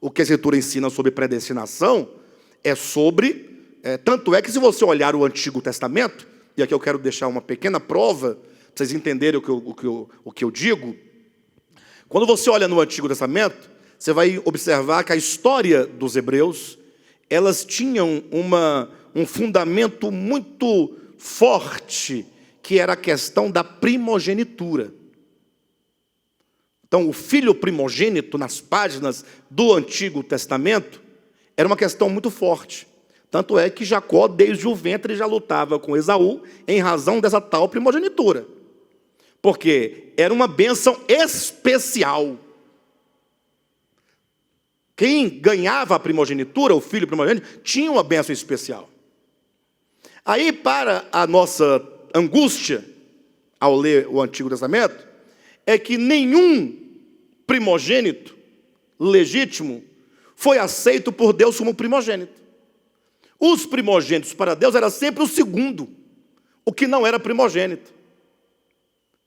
O que a Escritura ensina sobre predestinação é sobre... tanto é que se você olhar o Antigo Testamento, e aqui eu quero deixar uma pequena prova, para vocês entenderem o que eu digo. Quando você olha no Antigo Testamento, você vai observar que a história dos hebreus, elas tinham um fundamento muito forte, que era a questão da primogenitura. Então, o filho primogênito, nas páginas do Antigo Testamento, era uma questão muito forte. Tanto é que Jacó, desde o ventre, já lutava com Esaú, em razão dessa tal primogenitura. Porque era uma bênção especial. Quem ganhava a primogenitura, o filho primogênito, tinha uma bênção especial. Aí, para a nossa angústia, ao ler o Antigo Testamento, é que nenhum primogênito legítimo foi aceito por Deus como primogênito. Os primogênitos para Deus era sempre o segundo, o que não era primogênito.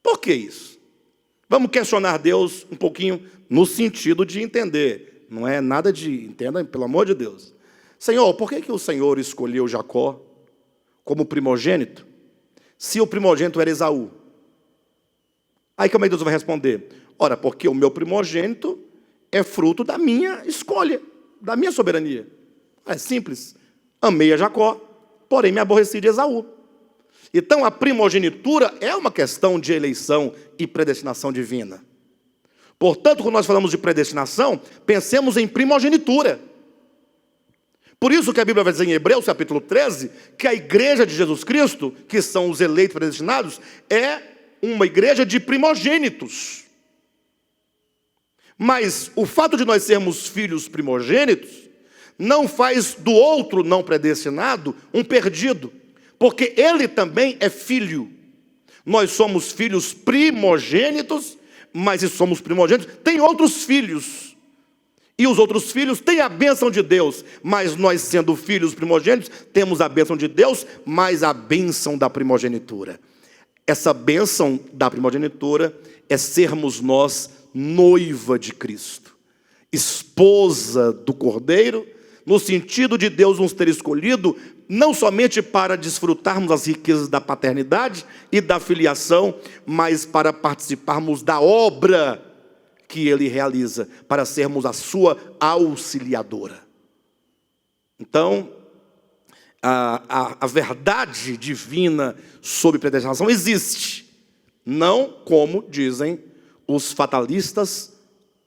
Por que isso? Vamos questionar Deus um pouquinho no sentido de entender. Não é nada de, entenda, pelo amor de Deus. Senhor, por que o Senhor escolheu Jacó como primogênito, se o primogênito era Esaú? Aí como é que Deus vai responder? Ora, porque o meu primogênito é fruto da minha escolha, da minha soberania. É simples. Amei a Jacó, porém me aborreci de Esaú. Então a primogenitura é uma questão de eleição e predestinação divina. Portanto, quando nós falamos de predestinação, pensemos em primogenitura. Por isso que a Bíblia vai dizer em Hebreus capítulo 13, que a igreja de Jesus Cristo, que são os eleitos predestinados, é uma igreja de primogênitos. Mas o fato de nós sermos filhos primogênitos não faz do outro não predestinado um perdido, porque ele também é filho. Nós somos filhos primogênitos, mas se somos primogênitos, tem outros filhos. E os outros filhos têm a bênção de Deus, mas nós, sendo filhos primogênitos, temos a bênção de Deus, mais a bênção da primogenitura. Essa bênção da primogenitura é sermos nós noiva de Cristo, esposa do Cordeiro, no sentido de Deus nos ter escolhido, não somente para desfrutarmos as riquezas da paternidade e da filiação, mas para participarmos da obra que Ele realiza, para sermos a sua auxiliadora. Então, a verdade divina sobre predestinação existe, não como dizem os fatalistas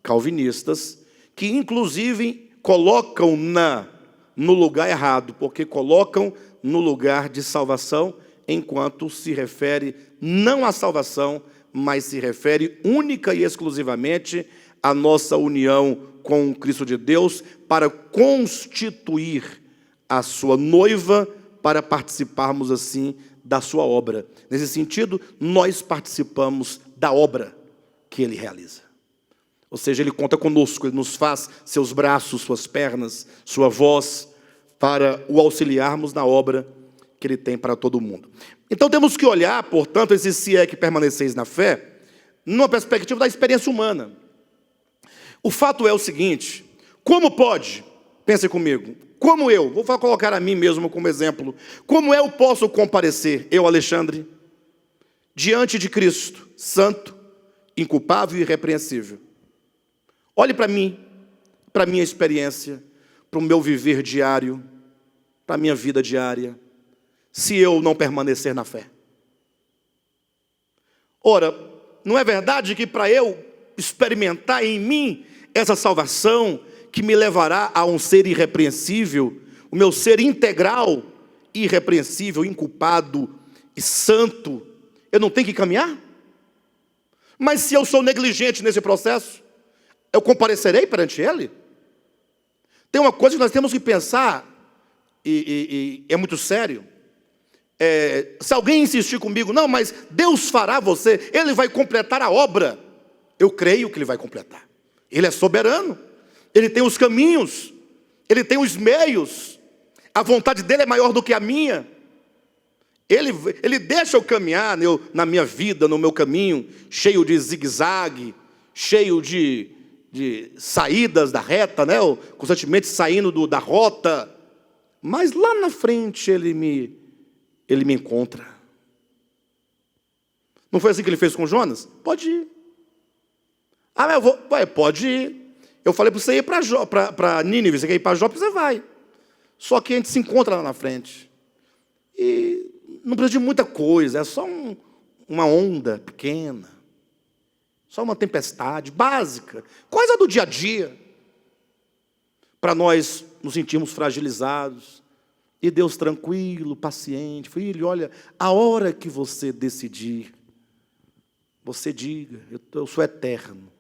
calvinistas, que inclusive colocam no lugar errado, porque colocam no lugar de salvação, enquanto se refere não à salvação, mas se refere única e exclusivamente à nossa união com o Cristo de Deus, para constituir a sua noiva, para participarmos assim da sua obra. Nesse sentido, nós participamos da obra que Ele realiza. Ou seja, Ele conta conosco, Ele nos faz seus braços, suas pernas, sua voz, para o auxiliarmos na obra que Ele tem para todo mundo. Então temos que olhar, portanto, esse se é que permaneceis na fé, numa perspectiva da experiência humana. O fato é o seguinte: como pode, pense comigo, como eu, vou colocar a mim mesmo como exemplo, como eu posso comparecer, eu, Alexandre, diante de Cristo, santo, inculpável e irrepreensível? Olhe para mim, para a minha experiência, para o meu viver diário, para a minha vida diária, se eu não permanecer na fé. Ora, não é verdade que para eu experimentar em mim essa salvação que me levará a um ser irrepreensível, o meu ser integral, irrepreensível, inculpado e santo, eu não tenho que caminhar? Mas se eu sou negligente nesse processo, eu comparecerei perante Ele? Tem uma coisa que nós temos que pensar, e é muito sério. Se alguém insistir comigo, não, mas Deus fará você, Ele vai completar a obra. Eu creio que Ele vai completar. Ele é soberano, Ele tem os caminhos, Ele tem os meios, a vontade dEle é maior do que a minha. Ele deixa eu caminhar na minha vida, no meu caminho, cheio de zigue-zague, cheio de saídas da reta, né? Constantemente saindo da rota. Mas lá na frente Ele me encontra. Não foi assim que Ele fez com Jonas? Pode ir. Ah, mas eu vou. Pode ir. Eu falei para você ir para Nínive, você quer ir para Jope, você vai. Só que a gente se encontra lá na frente. E não precisa de muita coisa, é só uma onda pequena. Só uma tempestade básica, coisa do dia a dia, para nós nos sentirmos fragilizados. E Deus tranquilo, paciente: filho, olha, a hora que você decidir, você diga, eu sou eterno.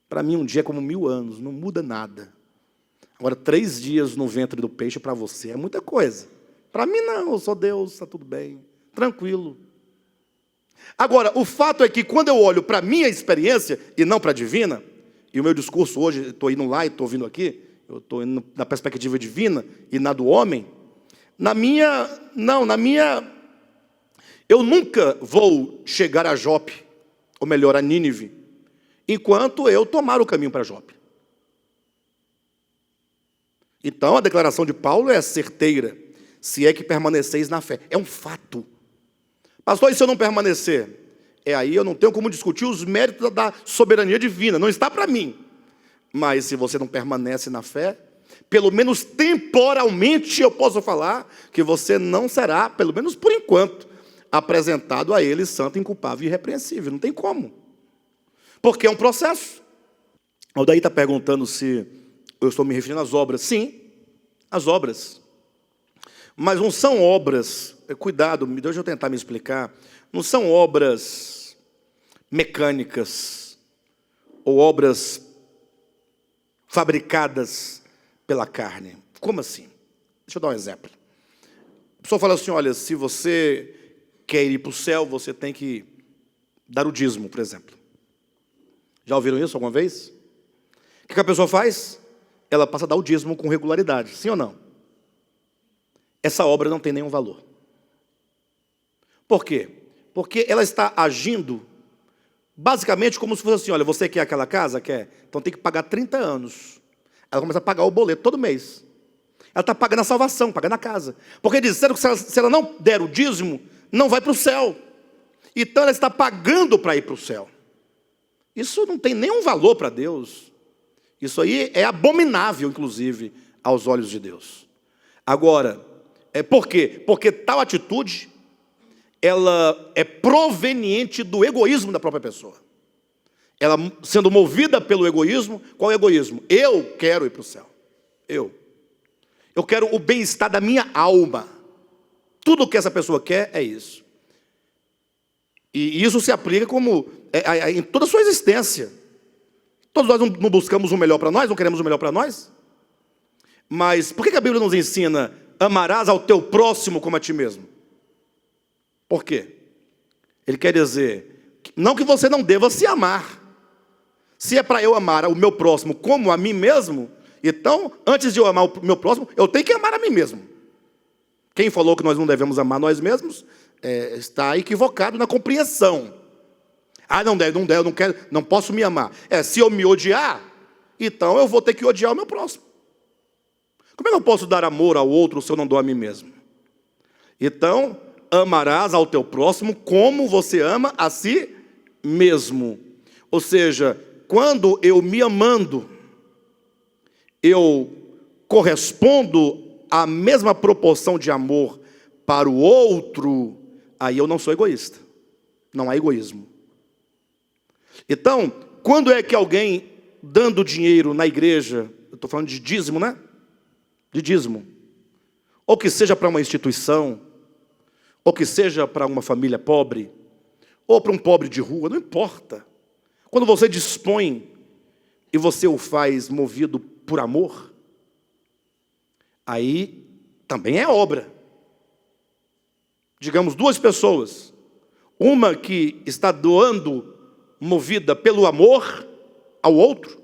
Para mim um dia é como 1000 anos, não muda nada. Agora 3 dias no ventre do peixe para você é muita coisa. Para mim não, eu sou Deus, está tudo bem, tranquilo. Agora, o fato é que quando eu olho para a minha experiência e não para a divina, e o meu discurso hoje, estou indo lá e estou vindo aqui, eu estou indo na perspectiva divina e na do homem, eu nunca vou chegar a Jope, ou melhor, a Nínive, enquanto eu tomar o caminho para Jope. Então, a declaração de Paulo é certeira: se é que permaneceis na fé. É um fato. Pastor, e se eu não permanecer? Aí eu não tenho como discutir os méritos da soberania divina, não está para mim. Mas se você não permanece na fé, pelo menos temporalmente eu posso falar que você não será, pelo menos por enquanto, apresentado a Ele santo, inculpável e irrepreensível. Não tem como. Porque é um processo. O daí está perguntando se eu estou me referindo às obras. Sim, às obras. Mas não são obras, cuidado, deixa eu tentar me explicar, não são obras mecânicas ou obras fabricadas pela carne. Como assim? Deixa eu dar um exemplo. A pessoa fala assim: olha, se você quer ir para o céu, você tem que dar o dízimo, por exemplo. Já ouviram isso alguma vez? O que a pessoa faz? Ela passa a dar o dízimo com regularidade, sim ou não? Essa obra não tem nenhum valor. Por quê? Porque ela está agindo basicamente como se fosse assim: olha, você quer aquela casa? Quer? Então tem que pagar 30 anos. Ela começa a pagar o boleto todo mês. Ela está pagando a salvação, pagando a casa. Porque disseram que se ela não der o dízimo, não vai para o céu. Então ela está pagando para ir para o céu. Isso não tem nenhum valor para Deus. Isso aí é abominável, inclusive, aos olhos de Deus. Agora, por quê? Porque tal atitude, ela é proveniente do egoísmo da própria pessoa. Ela sendo movida pelo egoísmo. Qual é o egoísmo? Eu quero ir para o céu. Eu quero o bem-estar da minha alma. Tudo o que essa pessoa quer é isso. E isso se aplica em toda a sua existência. Todos nós não buscamos o melhor para nós, não queremos o melhor para nós. Mas por que a Bíblia nos ensina: amarás ao teu próximo como a ti mesmo? Por quê? Ele quer dizer, não que você não deva se amar. Se é para eu amar o meu próximo como a mim mesmo, então, antes de eu amar o meu próximo, eu tenho que amar a mim mesmo. Quem falou que nós não devemos amar nós mesmos está equivocado na compreensão. Não deve, não quero, não posso me amar. Se eu me odiar, então eu vou ter que odiar o meu próximo. Como é que eu posso dar amor ao outro se eu não dou a mim mesmo? Então, amarás ao teu próximo como você ama a si mesmo. Ou seja, quando eu me amando, eu correspondo à mesma proporção de amor para o outro, aí eu não sou egoísta. Não há egoísmo. Então, quando é que alguém dando dinheiro na igreja, eu estou falando de dízimo, né? De dízimo. Ou que seja para uma instituição, ou que seja para uma família pobre, ou para um pobre de rua, não importa. Quando você dispõe e você o faz movido por amor, aí também é obra. Digamos, duas pessoas, uma que está doando movida pelo amor ao outro,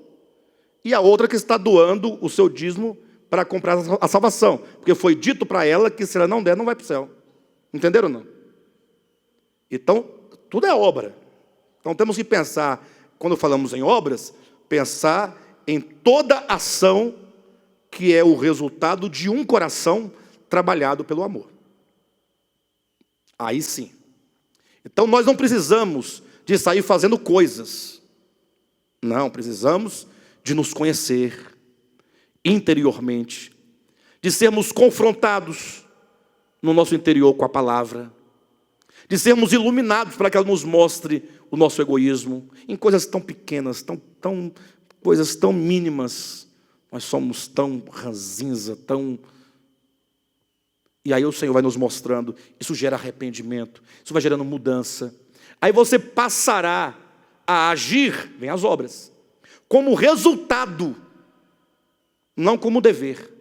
e a outra que está doando o seu dízimo para comprar a salvação, porque foi dito para ela que se ela não der, não vai para o céu. Entenderam ou não? Então, tudo é obra. Então temos que pensar, quando falamos em obras, pensar em toda ação que é o resultado de um coração trabalhado pelo amor. Aí sim. Então nós não precisamos de sair fazendo coisas. Não, precisamos de nos conhecer interiormente, de sermos confrontados no nosso interior com a palavra, de sermos iluminados para que ela nos mostre o nosso egoísmo em coisas tão pequenas, coisas tão mínimas. Nós somos tão ranzinza, E aí o Senhor vai nos mostrando, isso gera arrependimento, isso vai gerando mudança. Aí você passará a agir, vem as obras, como resultado, não como dever.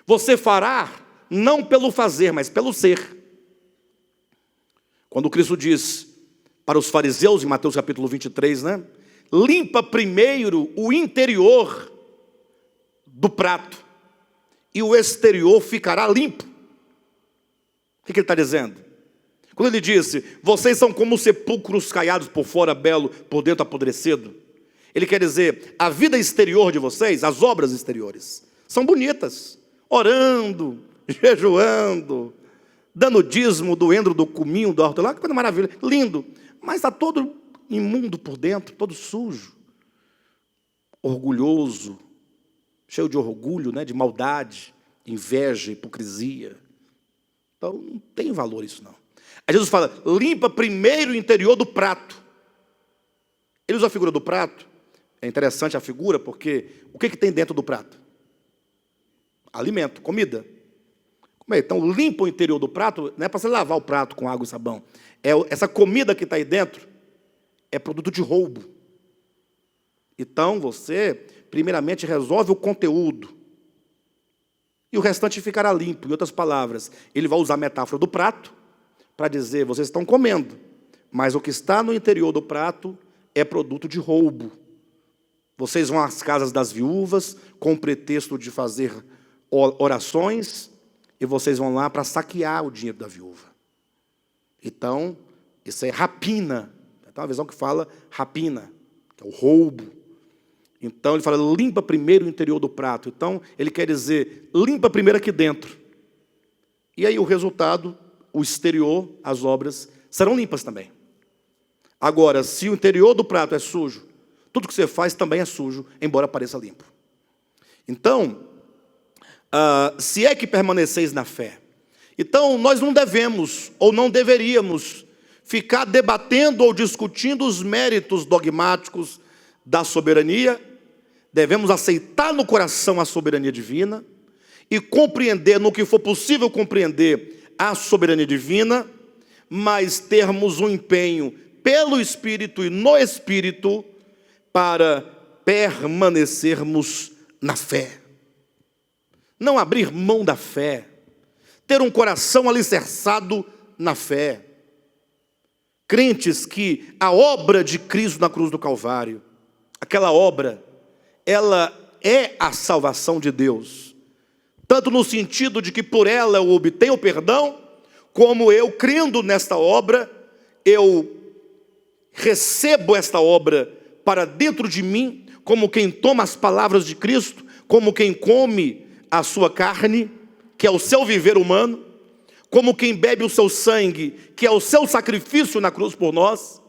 Você fará não pelo fazer, mas pelo ser. Quando Cristo diz para os fariseus, em Mateus capítulo 23, né? Limpa primeiro o interior do prato, e o exterior ficará limpo. O que ele está dizendo? Quando ele disse, vocês são como sepulcros caiados por fora, belo, por dentro apodrecido. Ele quer dizer, a vida exterior de vocês, as obras exteriores, são bonitas. Orando, jejuando, dando dízimo do endro, do cominho, do hortelã, que coisa maravilha, lindo. Mas está todo imundo por dentro, todo sujo, orgulhoso, cheio de orgulho, né, de maldade, inveja, hipocrisia. Então não tem valor isso não. Aí Jesus fala, limpa primeiro o interior do prato. Ele usa a figura do prato. É interessante a figura, porque o que tem dentro do prato? Alimento, comida. Então limpa o interior do prato, não é para você lavar o prato com água e sabão. Essa comida que está aí dentro é produto de roubo. Então você, primeiramente, resolve o conteúdo. E o restante ficará limpo. Em outras palavras, ele vai usar a metáfora do prato para dizer, vocês estão comendo, mas o que está no interior do prato é produto de roubo. Vocês vão às casas das viúvas com o pretexto de fazer orações e vocês vão lá para saquear o dinheiro da viúva. Então, isso é rapina. Tem uma visão que fala rapina, que é o roubo. Então, ele fala, limpa primeiro o interior do prato. Então, ele quer dizer, limpa primeiro aqui dentro. E aí o resultado, o exterior, as obras, serão limpas também. Agora, se o interior do prato é sujo, tudo que você faz também é sujo, embora pareça limpo. Então, se é que permaneceis na fé. Então, nós não devemos, ou não deveríamos, ficar debatendo ou discutindo os méritos dogmáticos da soberania. Devemos aceitar no coração a soberania divina e compreender, no que for possível compreender, a soberania divina, mas termos um empenho pelo Espírito e no Espírito para permanecermos na fé. Não abrir mão da fé, ter um coração alicerçado na fé. Crentes que a obra de Cristo na cruz do Calvário, aquela obra, ela é a salvação de Deus. tanto no sentido de que por ela eu obtenho o perdão, como eu, crendo nesta obra, eu recebo esta obra para dentro de mim, como quem toma as palavras de Cristo, como quem come a sua carne, que é o seu viver humano, como quem bebe o seu sangue, que é o seu sacrifício na cruz por nós.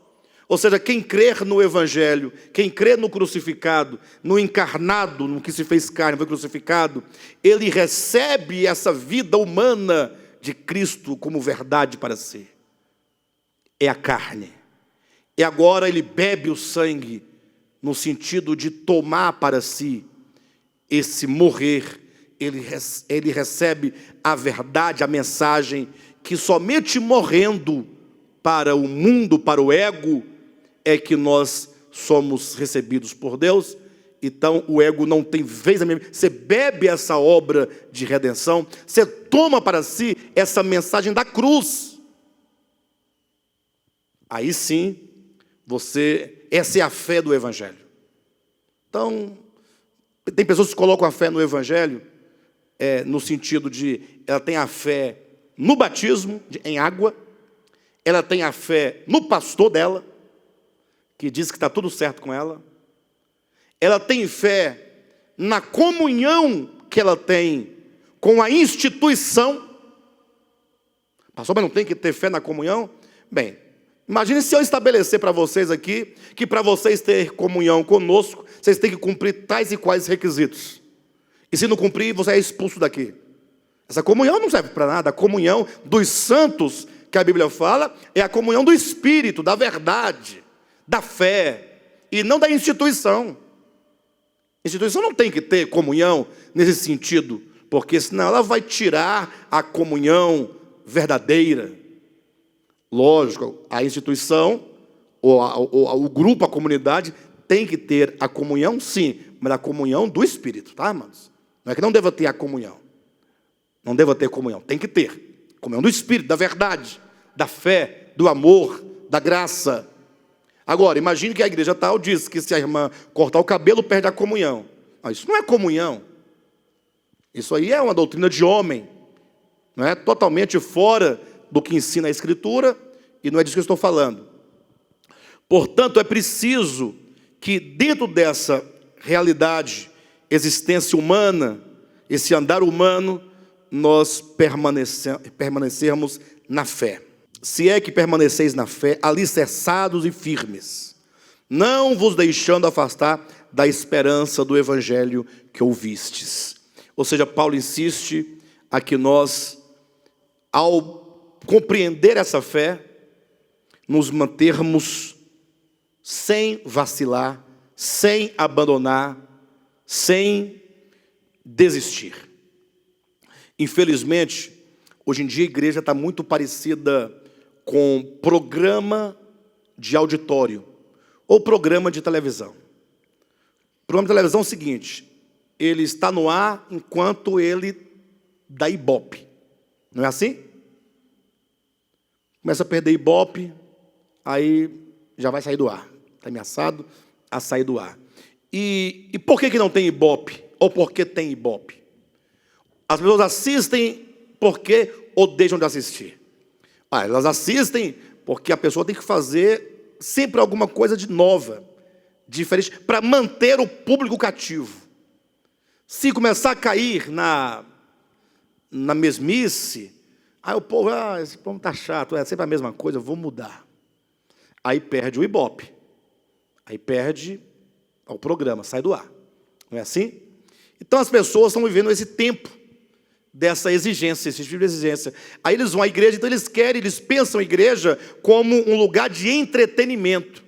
Ou seja, quem crer no Evangelho, quem crê no crucificado, no encarnado, no que se fez carne, foi crucificado, ele recebe essa vida humana de Cristo como verdade para si. É a carne. E agora ele bebe o sangue, no sentido de tomar para si esse morrer. Ele recebe a verdade, a mensagem, que somente morrendo para o mundo, para o ego, é que nós somos recebidos por Deus. Então o ego não tem vez na minha vida. Você bebe essa obra de redenção, você toma para si essa mensagem da cruz. Aí sim, essa é a fé do Evangelho. Então, tem pessoas que colocam a fé no Evangelho, no sentido de, ela tem a fé no batismo, em água, ela tem a fé no pastor dela, que diz que está tudo certo com ela, ela tem fé na comunhão que ela tem com a instituição. Pastor, mas não tem que ter fé na comunhão? Bem, imagine se eu estabelecer para vocês aqui, que para vocês ter comunhão conosco, vocês têm que cumprir tais e quais requisitos. E se não cumprir, você é expulso daqui. Essa comunhão não serve para nada. A comunhão dos santos, que a Bíblia fala, é a comunhão do Espírito, da verdade, da fé, e não da instituição. A instituição não tem que ter comunhão nesse sentido, porque senão ela vai tirar a comunhão verdadeira. Lógico, a instituição, ou o grupo, a comunidade, tem que ter a comunhão, sim, mas a comunhão do Espírito, tá, irmãos? Não é que não deva ter a comunhão. Não deva ter comunhão, tem que ter. Comunhão do Espírito, da verdade, da fé, do amor, da graça. Agora, imagine que a igreja tal diz que se a irmã cortar o cabelo, perde a comunhão. Ah, isso não é comunhão. Isso aí é uma doutrina de homem. Não é totalmente fora do que ensina a Escritura, e não é disso que eu estou falando. Portanto, é preciso que dentro dessa realidade, existência humana, esse andar humano, nós permanecermos na fé. Se é que permaneceis na fé, alicerçados e firmes, não vos deixando afastar da esperança do Evangelho que ouvistes. Ou seja, Paulo insiste a que nós, ao compreender essa fé, nos mantermos sem vacilar, sem abandonar, sem desistir. Infelizmente, hoje em dia a igreja está muito parecida com programa de auditório ou programa de televisão. O programa de televisão é o seguinte: ele está no ar enquanto ele dá ibope. Não é assim? Começa a perder ibope, aí já vai sair do ar. Está ameaçado a sair do ar. E por que não tem ibope? Ou por que tem ibope? As pessoas assistem porque ou deixam de assistir. Elas assistem porque a pessoa tem que fazer sempre alguma coisa de nova, diferente, para manter o público cativo. Se começar a cair na mesmice, aí o povo, esse povo está chato, é sempre a mesma coisa, eu vou mudar. Aí perde o ibope, aí perde o programa, sai do ar. Não é assim? Então as pessoas estão vivendo esse tempo dessa exigência, esse tipo de exigência. Aí eles vão à igreja, então eles pensam a igreja como um lugar de entretenimento.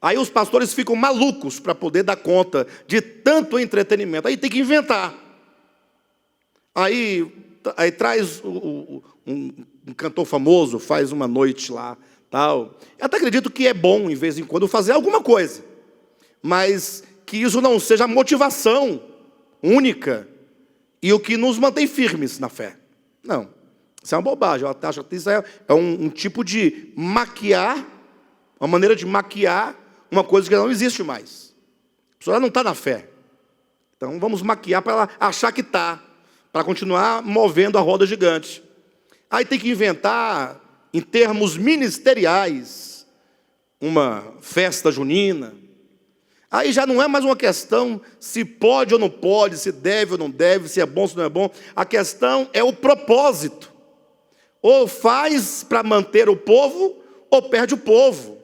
Aí os pastores ficam malucos para poder dar conta de tanto entretenimento. Aí tem que inventar. Aí traz um cantor famoso, faz uma noite lá, tal. Eu até acredito que é bom, em vez em quando, fazer alguma coisa. Mas que isso não seja a motivação única e o que nos mantém firmes na fé. Não, isso é uma bobagem. Eu acho que isso é um tipo de maquiar, uma maneira de maquiar uma coisa que não existe mais. A pessoa não está na fé. Então vamos maquiar para ela achar que está, para para continuar movendo a roda gigante. Aí tem que inventar, em termos ministeriais, uma festa junina. Aí já não é mais uma questão se pode ou não pode, se deve ou não deve, se é bom ou se não é bom. A questão é o propósito. Ou faz para manter o povo, ou perde o povo.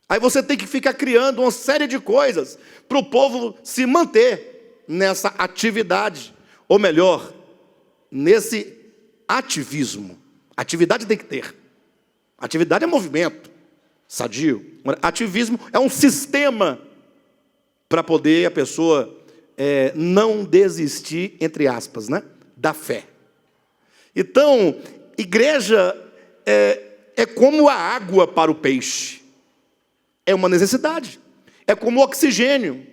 Aí você tem que ficar criando uma série de coisas para o povo se manter nessa atividade. Ou melhor, nesse ativismo. Atividade tem que ter. Atividade é movimento sadio. Ativismo é um sistema para poder a pessoa não desistir, entre aspas, né, da fé. Então, igreja é como a água para o peixe. É uma necessidade. É como o oxigênio.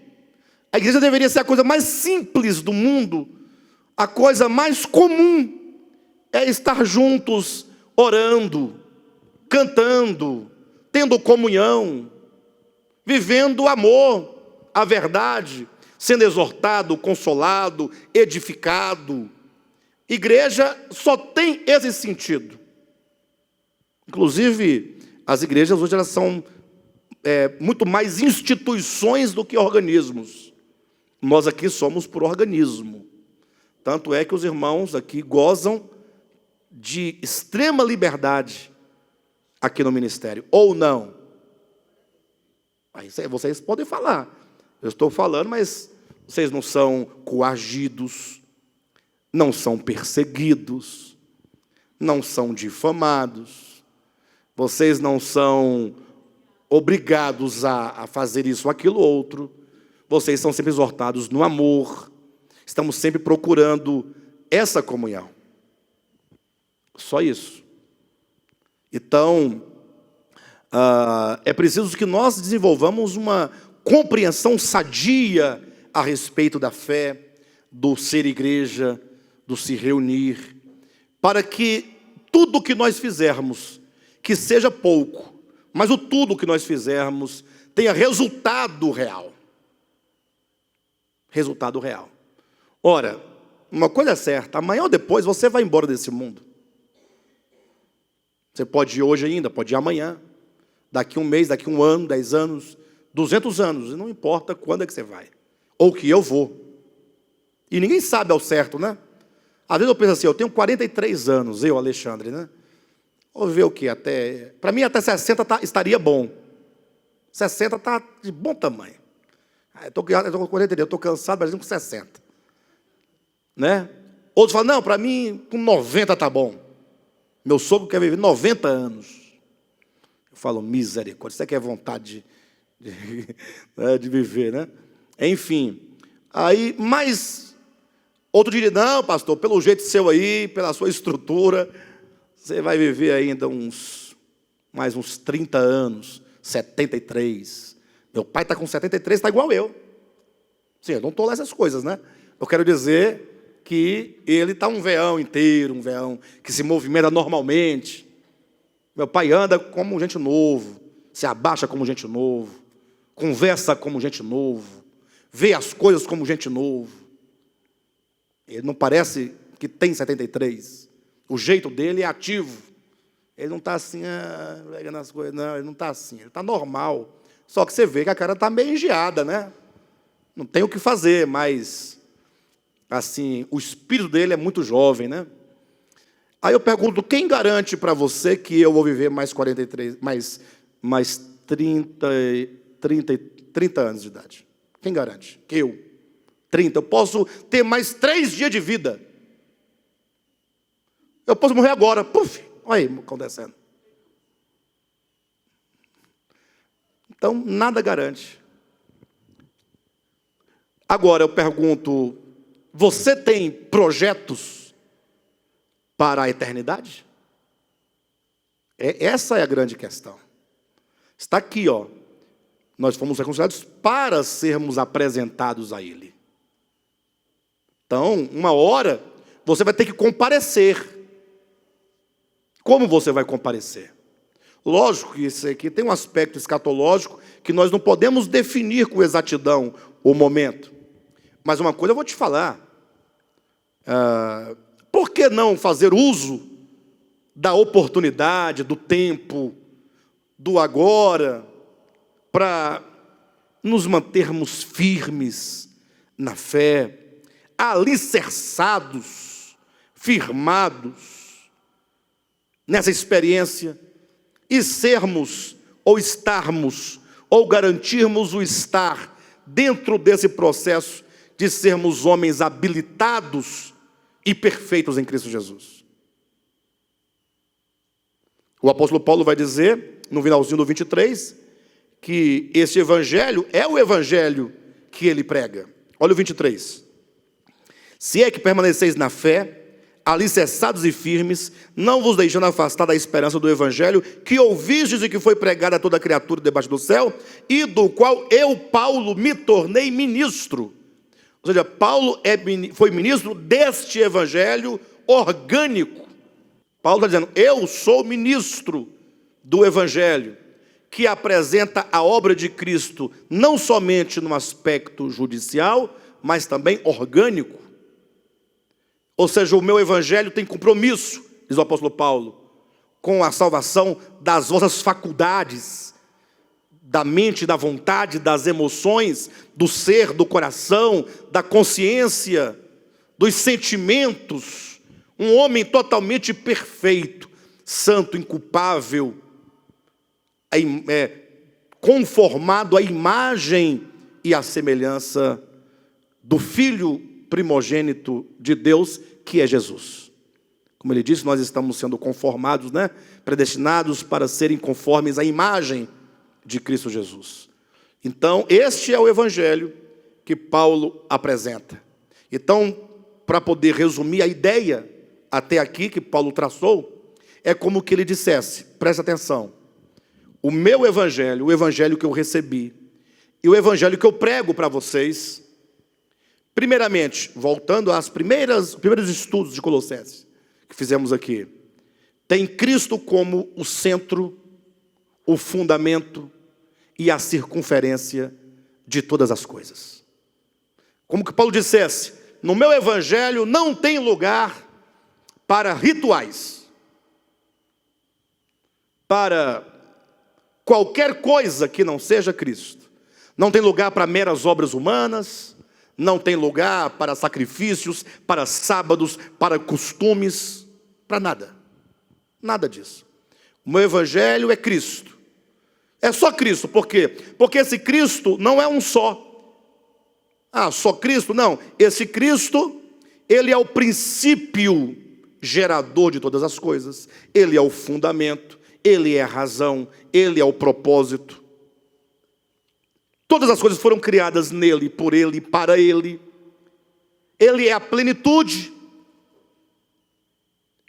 A igreja deveria ser a coisa mais simples do mundo. A coisa mais comum é estar juntos, orando, cantando, tendo comunhão, vivendo o amor, a verdade, sendo exortado, consolado, edificado. Igreja só tem esse sentido. Inclusive, as igrejas hoje elas são muito mais instituições do que organismos. Nós aqui somos por organismo. Tanto é que os irmãos aqui gozam de extrema liberdade aqui no ministério, ou não? Aí vocês podem falar. Eu estou falando, mas vocês não são coagidos, não são perseguidos, não são difamados, vocês não são obrigados a fazer isso ou aquilo outro, vocês são sempre exortados no amor, estamos sempre procurando essa comunhão. Só isso. Então, é preciso que nós desenvolvamos uma compreensão sadia a respeito da fé, do ser igreja, do se reunir, para que tudo que nós fizermos, que seja pouco, mas o tudo que nós fizermos tenha resultado real. Resultado real. Ora, uma coisa é certa, amanhã ou depois você vai embora desse mundo. Você pode ir hoje ainda, pode ir amanhã, daqui um mês, daqui um ano, 10 anos, 200 anos, não importa quando é que você vai, ou que eu vou. E ninguém sabe ao certo, né? Às vezes eu penso assim, eu tenho 43 anos, eu, Alexandre, né? Vou ver o quê? Para mim, até 60 estaria bom. 60 está de bom tamanho. Eu estou com 43, eu estou cansado, mas com 60. Né? Outros falam, não, para mim, com 90 está bom. Meu sogro quer viver 90 anos. Eu falo, misericórdia, isso aqui é vontade de viver, né? Enfim, aí, mas outro diria, não, pastor, pelo jeito seu aí, pela sua estrutura, você vai viver ainda mais uns 30 anos, 73. Meu pai está com 73, está igual eu. Sim, eu não estou lá essas coisas, né? Eu quero dizer que ele está um veão inteiro, um veão que se movimenta normalmente. Meu pai anda como gente novo, se abaixa como gente novo, conversa como gente novo, vê as coisas como gente novo. Ele não parece que tem 73. O jeito dele é ativo. Ele não está assim, pegando as coisas, não, ele não está assim, ele está normal. Só que você vê que a cara está meio engeada, né? Não tem o que fazer, mas assim, o espírito dele é muito jovem, né? Aí eu pergunto, quem garante para você que eu vou viver mais 43, mais 30 anos de idade? Quem garante? Que eu. 30. Eu posso ter mais 3 dias de vida. Eu posso morrer agora. Puf, olha aí acontecendo. Então, nada garante. Agora eu pergunto, você tem projetos para a eternidade? Essa é a grande questão. Está aqui, ó. Nós fomos reconciliados para sermos apresentados a Ele. Então, uma hora, você vai ter que comparecer. Como você vai comparecer? Lógico que isso aqui tem um aspecto escatológico que nós não podemos definir com exatidão o momento. Mas uma coisa eu vou te falar. Por que não fazer uso da oportunidade, do tempo, do agora, para nos mantermos firmes na fé, alicerçados, firmados nessa experiência, e sermos, ou estarmos, ou garantirmos o estar dentro desse processo de sermos homens habilitados e perfeitos em Cristo Jesus. O apóstolo Paulo vai dizer, no finalzinho do 23, que esse evangelho é o evangelho que ele prega. Olha o 23. Se é que permaneceis na fé, alicerçados e firmes, não vos deixando afastar da esperança do evangelho, que ouvistes e que foi pregado a toda criatura debaixo do céu, e do qual eu, Paulo, me tornei ministro. Ou seja, Paulo foi ministro deste evangelho orgânico. Paulo está dizendo, eu sou ministro do evangelho, que apresenta a obra de Cristo, não somente no aspecto judicial, mas também orgânico. Ou seja, o meu evangelho tem compromisso, diz o apóstolo Paulo, com a salvação das vossas faculdades, da mente, da vontade, das emoções, do ser, do coração, da consciência, dos sentimentos. Um homem totalmente perfeito, santo, inculpável, conformado à imagem e à semelhança do Filho primogênito de Deus, que é Jesus. Como ele disse, nós estamos sendo conformados, predestinados para serem conformes à imagem de Cristo Jesus. Então, este é o evangelho que Paulo apresenta. Então, para poder resumir a ideia até aqui que Paulo traçou, é como que ele dissesse, presta atenção, o meu evangelho, o evangelho que eu recebi, e o evangelho que eu prego para vocês, primeiramente, voltando aos primeiros estudos de Colossenses que fizemos aqui, tem Cristo como o centro, o fundamento e a circunferência de todas as coisas. Como que Paulo dissesse, no meu evangelho não tem lugar para rituais, para qualquer coisa que não seja Cristo. Não tem lugar para meras obras humanas, não tem lugar para sacrifícios, para sábados, para costumes, para nada. Nada disso. O meu evangelho é Cristo. É só Cristo, por quê? Porque esse Cristo não é um só. Só Cristo? Não. Esse Cristo, ele é o princípio gerador de todas as coisas. Ele é o fundamento, ele é a razão, ele é o propósito. Todas as coisas foram criadas nele, por ele, para ele. Ele é a plenitude.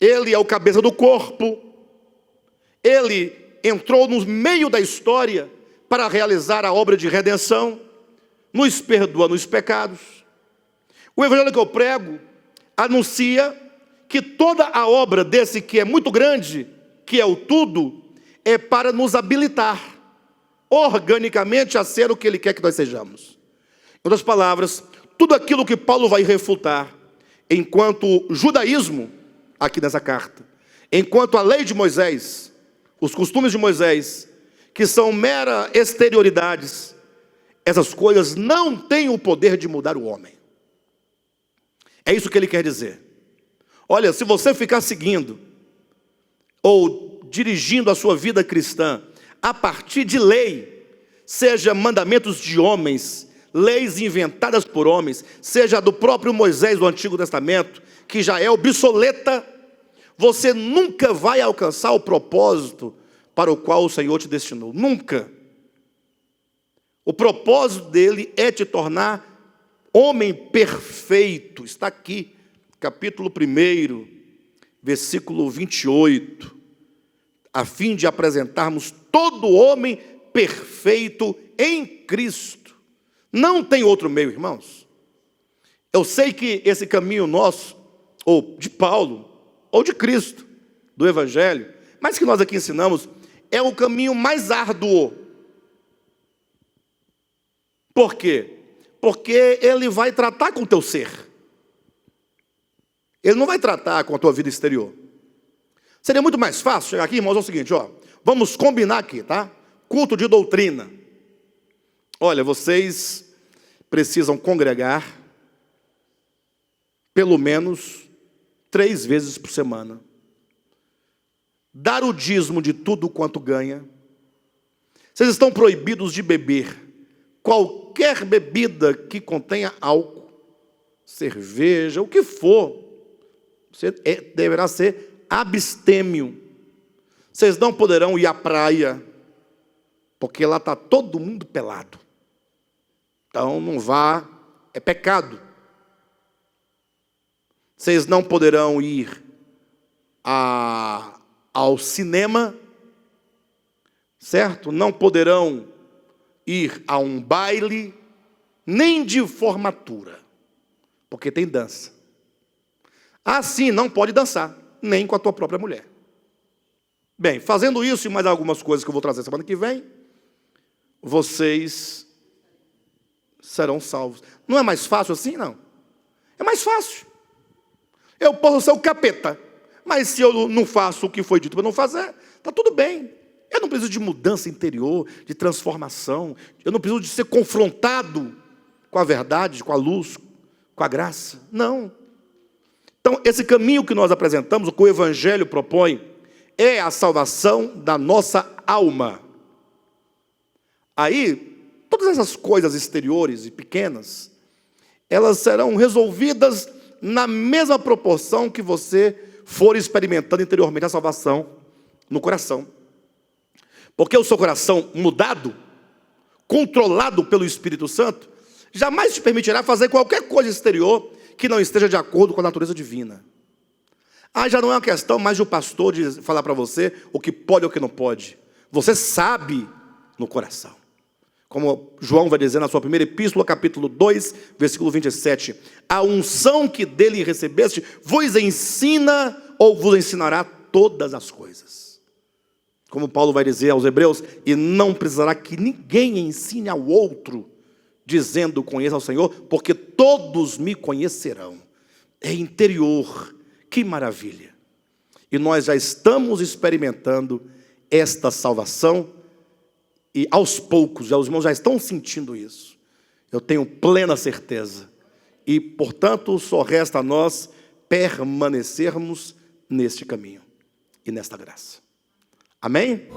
Ele é o cabeça do corpo. Ele entrou no meio da história para realizar a obra de redenção, nos perdoando os pecados. O evangelho que eu prego anuncia que toda a obra desse que é muito grande, que é o tudo, é para nos habilitar organicamente a ser o que ele quer que nós sejamos. Em outras palavras, tudo aquilo que Paulo vai refutar enquanto judaísmo, aqui nessa carta, enquanto a lei de Moisés, os costumes de Moisés, que são mera exterioridades, essas coisas não têm o poder de mudar o homem. É isso que ele quer dizer. Olha, se você ficar seguindo ou dirigindo a sua vida cristã a partir de lei, seja mandamentos de homens, leis inventadas por homens, seja do próprio Moisés do Antigo Testamento, que já é obsoleta, você nunca vai alcançar o propósito para o qual o Senhor te destinou. Nunca. O propósito dele é te tornar homem perfeito. Está aqui, capítulo 1, versículo 28. A fim de apresentarmos todo homem perfeito em Cristo. Não tem outro meio, irmãos. Eu sei que esse caminho nosso, ou de Paulo, ou de Cristo, do Evangelho, mas que nós aqui ensinamos, é o caminho mais árduo. Por quê? Porque ele vai tratar com o teu ser. Ele não vai tratar com a tua vida exterior. Seria muito mais fácil chegar aqui, irmãos, é o seguinte, vamos combinar aqui, tá? Culto de doutrina. Olha, vocês precisam congregar pelo menos 3 vezes por semana. Dar o dízimo de tudo quanto ganha. Vocês estão proibidos de beber qualquer bebida que contenha álcool, cerveja, o que for. Você deverá ser abstêmio. Vocês não poderão ir à praia, porque lá está todo mundo pelado. Então não vá, é pecado. Vocês não poderão ir ao cinema, certo? Não poderão ir a um baile, nem de formatura, porque tem dança. Assim, não pode dançar, nem com a tua própria mulher. Bem, fazendo isso e mais algumas coisas que eu vou trazer semana que vem, vocês serão salvos. Não é mais fácil assim, não? É mais fácil. Eu posso ser o capeta, mas se eu não faço o que foi dito para não fazer, está tudo bem. Eu não preciso de mudança interior, de transformação. Eu não preciso de ser confrontado com a verdade, com a luz, com a graça. Não. Então, esse caminho que nós apresentamos, o que o Evangelho propõe, é a salvação da nossa alma. Aí, todas essas coisas exteriores e pequenas, elas serão resolvidas na mesma proporção que você for experimentando interiormente a salvação no coração. Porque o seu coração mudado, controlado pelo Espírito Santo, jamais te permitirá fazer qualquer coisa exterior que não esteja de acordo com a natureza divina. Já não é uma questão mais de um pastor de falar para você o que pode ou o que não pode. Você sabe no coração. Como João vai dizer na sua primeira epístola, capítulo 2, versículo 27. A unção que dele recebeste vos ensina ou vos ensinará todas as coisas. Como Paulo vai dizer aos Hebreus, e não precisará que ninguém ensine ao outro, dizendo, conheça ao Senhor, porque todos me conhecerão. É interior, que maravilha. E nós já estamos experimentando esta salvação, e aos poucos, os irmãos já estão sentindo isso. Eu tenho plena certeza. E, portanto, só resta a nós permanecermos neste caminho e nesta graça. Amém?